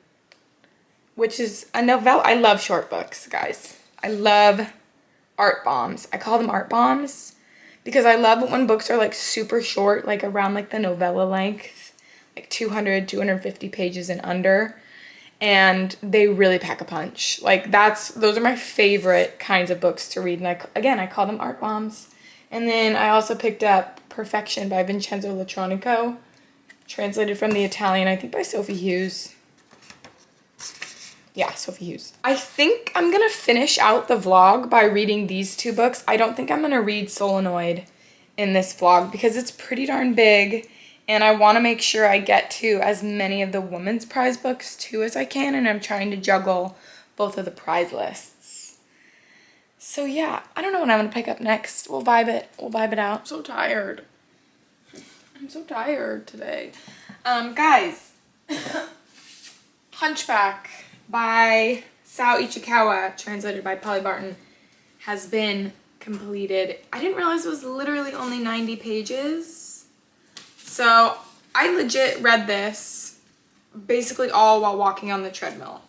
which is a novella. I love short books, guys. I love art bombs. I call them art bombs because I love when books are like super short, like around like the novella length, like 200, 250 pages and under, and they really pack a punch. Like those are my favorite kinds of books to read, and I call them art bombs. And then I also picked up Perfection by Vincenzo Latronico, translated from the Italian, I think by Sophie Hughes. Yeah, Sophie Hughes. I think I'm gonna finish out the vlog by reading these 2 books. I don't think I'm gonna read Solenoid in this vlog because it's pretty darn big, and I wanna make sure I get to as many of the women's prize books too as I can, and I'm trying to juggle both of the prize lists. So yeah, I don't know what I'm gonna pick up next. We'll vibe it out. I'm so tired. I'm so tired today. Guys, Hunchback by Sao Ichikawa, translated by Polly Barton, has been completed. I didn't realize it was literally only 90 pages. So I legit read this basically all while walking on the treadmill,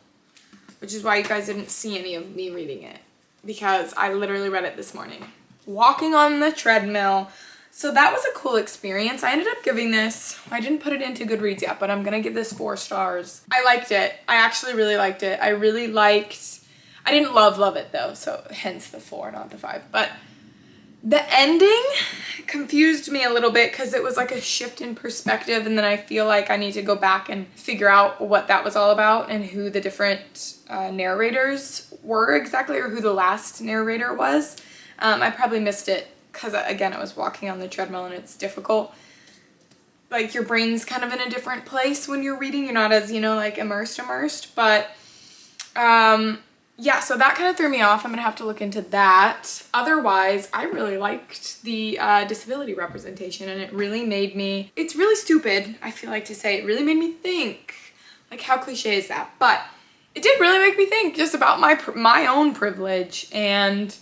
which is why you guys didn't see any of me reading it, because I literally read it this morning, walking on the treadmill. So that was a cool experience. I ended up giving this, I didn't put it into Goodreads yet, but I'm gonna give this 4 stars. I liked it. I actually really liked it. I didn't love it though, so hence the 4, not the 5. But the ending confused me a little bit because it was like a shift in perspective, and then I feel like I need to go back and figure out what that was all about and who the different narrators were exactly, or who the last narrator was. I probably missed it because, again, I was walking on the treadmill and it's difficult. Like, your brain's kind of in a different place when you're reading. You're not as, like immersed. But, yeah, so that kind of threw me off. I'm going to have to look into that. Otherwise, I really liked the disability representation, and it really made me, it's really stupid, I feel like to say, it really made me think. Like, how cliche is that? But it did really make me think just about my own privilege and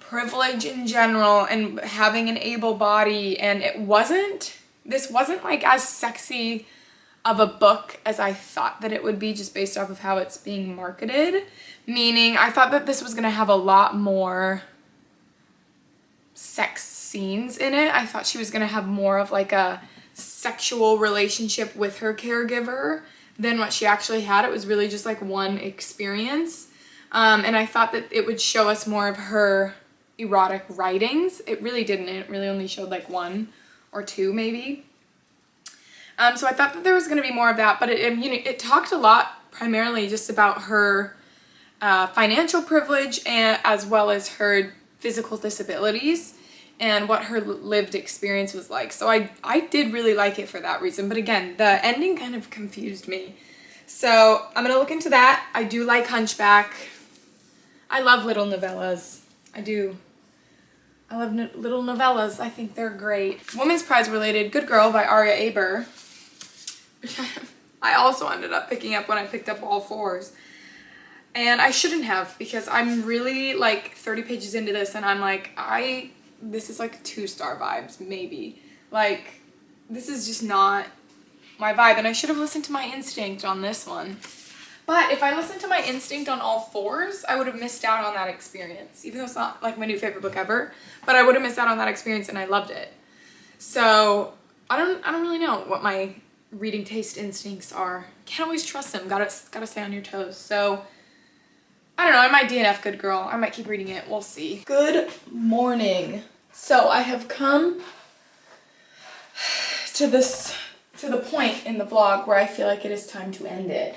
privilege in general, and having an able body. And this wasn't like as sexy of a book as I thought that it would be, just based off of how it's being marketed. Meaning, I thought that this was gonna have a lot more sex scenes in it. I thought she was gonna have more of like a sexual relationship with her caregiver than what she actually had. It was really just like one experience. And I thought that it would show us more of her erotic writings. It really didn't. It really only showed like one or two maybe. So I thought that there was going to be more of that, but it talked a lot primarily just about her financial privilege and as well as her physical disabilities and what her lived experience was like. So I did really like it for that reason. But again, the ending kind of confused me. So I'm going to look into that. I do like Hunchback. I love little novellas. I do. I love little novellas. I think they're great. Women's Prize related, Good Girl by Aria Aber. I also ended up picking up when I picked up all fours. And I shouldn't have, because I'm really like 30 pages into this and I'm like, this is like 2-star vibes, maybe. Like, this is just not my vibe. And I should have listened to my instinct on this one. But if I listened to my instinct on all fours, I would have missed out on that experience. Even though it's not like my new favorite book ever, but I would have missed out on that experience and I loved it. So I don't really know what my reading taste instincts are. Can't always trust them. Gotta stay on your toes. So I don't know. I might DNF Good Girl. I might keep reading it. We'll see. Good morning. So I have come to the point in the vlog where I feel like it is time to end it.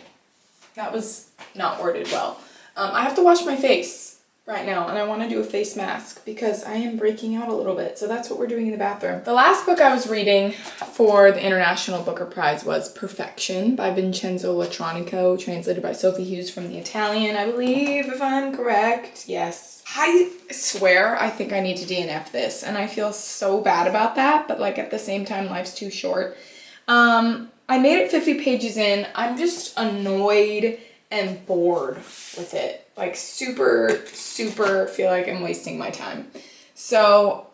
That was not worded well. I have to wash my face right now and I want to do a face mask because I am breaking out a little bit. So that's what we're doing in the bathroom. The last book I was reading for the International Booker Prize was Perfection by Vincenzo Latronico, translated by Sophie Hughes from the Italian, I believe, if I'm correct. Yes. I swear I think I need to DNF this and I feel so bad about that, but like at the same time, life's too short. I made it 50 pages in. I'm just annoyed and bored with it. Like super feel like I'm wasting my time. So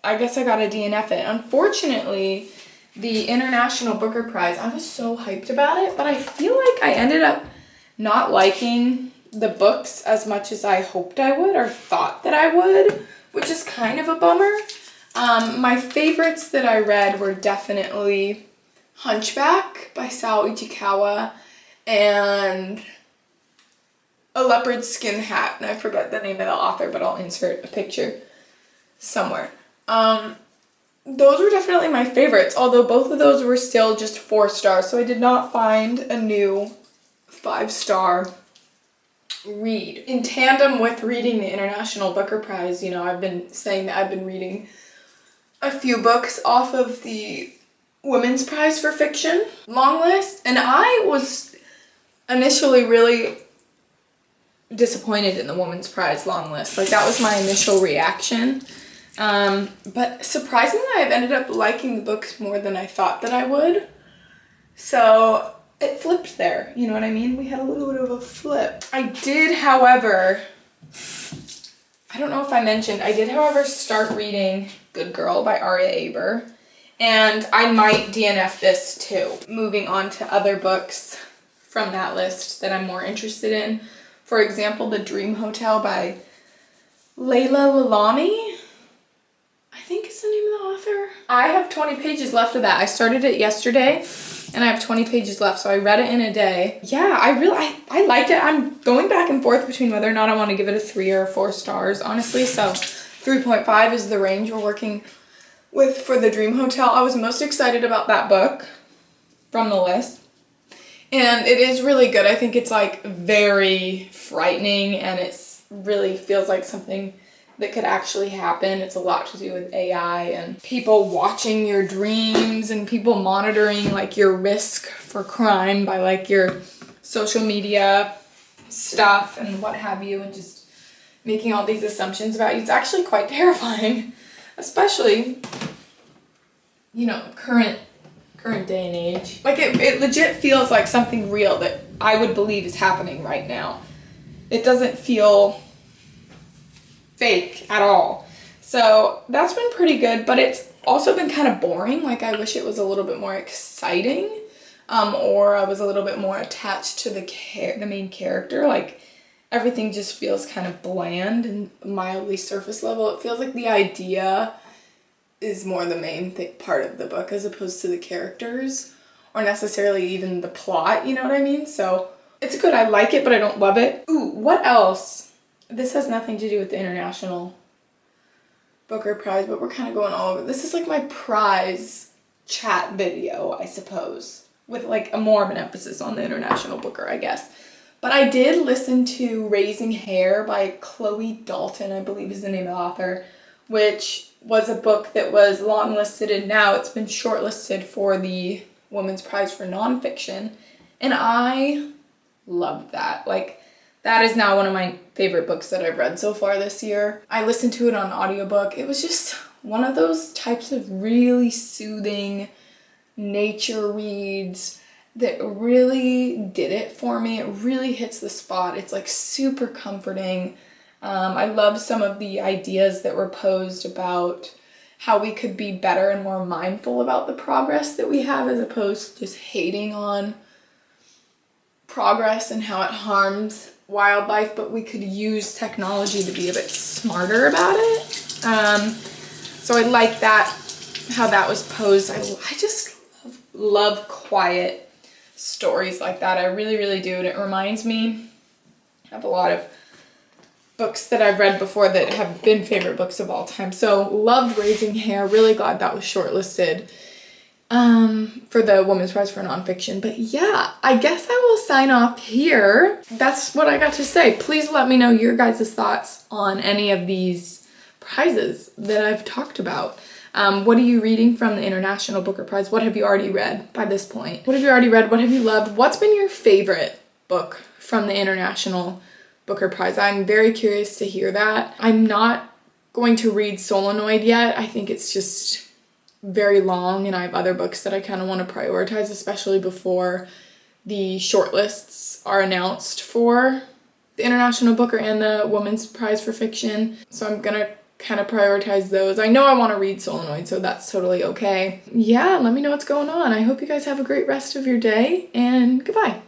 I guess I gotta DNF it. Unfortunately, the International Booker Prize, I was so hyped about it, but I feel like I ended up not liking the books as much as I hoped I would or thought that I would, which is kind of a bummer. My favorites that I read were definitely Hunchback by Sao Ichikawa and A Leopard Skin Hat, and I forget the name of the author, but I'll insert a picture somewhere. Those were definitely my favorites, although both of those were still just 4 stars, so I did not find a new 5-star read. In tandem with reading the International Booker Prize, you know, I've been saying that I've been reading a few books off of the Women's Prize for Fiction long list, and I was initially really disappointed in the Women's Prize long list. Like, that was my initial reaction. But surprisingly, I've ended up liking the books more than I thought that I would. So it flipped there, you know what I mean? We had a little bit of a flip. I did, however, I don't know if I mentioned, I did, however, start reading Good Girl by Aria Aber. And I might DNF this too. Moving on to other books from that list that I'm more interested in. For example, The Dream Hotel by Layla Lalami. I think is the name of the author. I have 20 pages left of that. I started it yesterday and I have 20 pages left, so I read it in a day. Yeah, I liked it. I'm going back and forth between whether or not I want to give it a 3 or 4 stars, honestly. So 3.5 is the range we're working with for The Dream Hotel. I was most excited about that book from the list. And it is really good. I think it's like very frightening and it's really feels like something that could actually happen. It's a lot to do with AI and people watching your dreams and people monitoring like your risk for crime by like your social media stuff and what have you, and just making all these assumptions about you. It's actually quite terrifying, especially, you know, current day and age. Like it legit feels like something real that I would believe is happening right now. It doesn't feel fake at all. So that's been pretty good, but it's also been kind of boring. Like I wish it was a little bit more exciting, or I was a little bit more attached to the main character. Like everything just feels kind of bland and mildly surface level. It feels like the idea is more the main part of the book as opposed to the characters or necessarily even the plot, you know what I mean? So it's good. I like it, but I don't love it. Ooh, what else? This has nothing to do with the International Booker Prize, but we're kind of going all over. This is like my prize chat video, I suppose, with like a more of an emphasis on the International Booker, I guess. But I did listen to Raising Hair by Chloe Dalton, I believe is the name of the author, which was a book that was longlisted, and now it's been shortlisted for the Women's Prize for Nonfiction. And I loved that. Like, that is now one of my favorite books that I've read so far this year. I listened to it on audiobook. It was just one of those types of really soothing nature reads that really did it for me. It really hits the spot. It's like super comforting. I love some of the ideas that were posed about how we could be better and more mindful about the progress that we have as opposed to just hating on progress and how it harms wildlife, but we could use technology to be a bit smarter about it. So I like that, how that was posed. I just love quiet stories like that. I really, really do. And it reminds me of a lot of books that I've read before that have been favorite books of all time. So loved Raising Hair. Really glad that was shortlisted for the Women's Prize for Nonfiction. But yeah, I guess I will sign off here. That's what I got to say. Please let me know your guys' thoughts on any of these prizes that I've talked about. What are you reading from the International Booker Prize? What have you already read by this point? What have you already read? What have you loved? What's been your favorite book from the International Booker Prize? I'm very curious to hear that. I'm not going to read Solenoid yet. I think it's just very long and I have other books that I kind of want to prioritize, especially before the shortlists are announced for the International Booker and the Women's Prize for Fiction. So I'm gonna kind of prioritize those. I know I want to read Solenoid, so that's totally okay. Yeah, let me know what's going on. I hope you guys have a great rest of your day, and goodbye.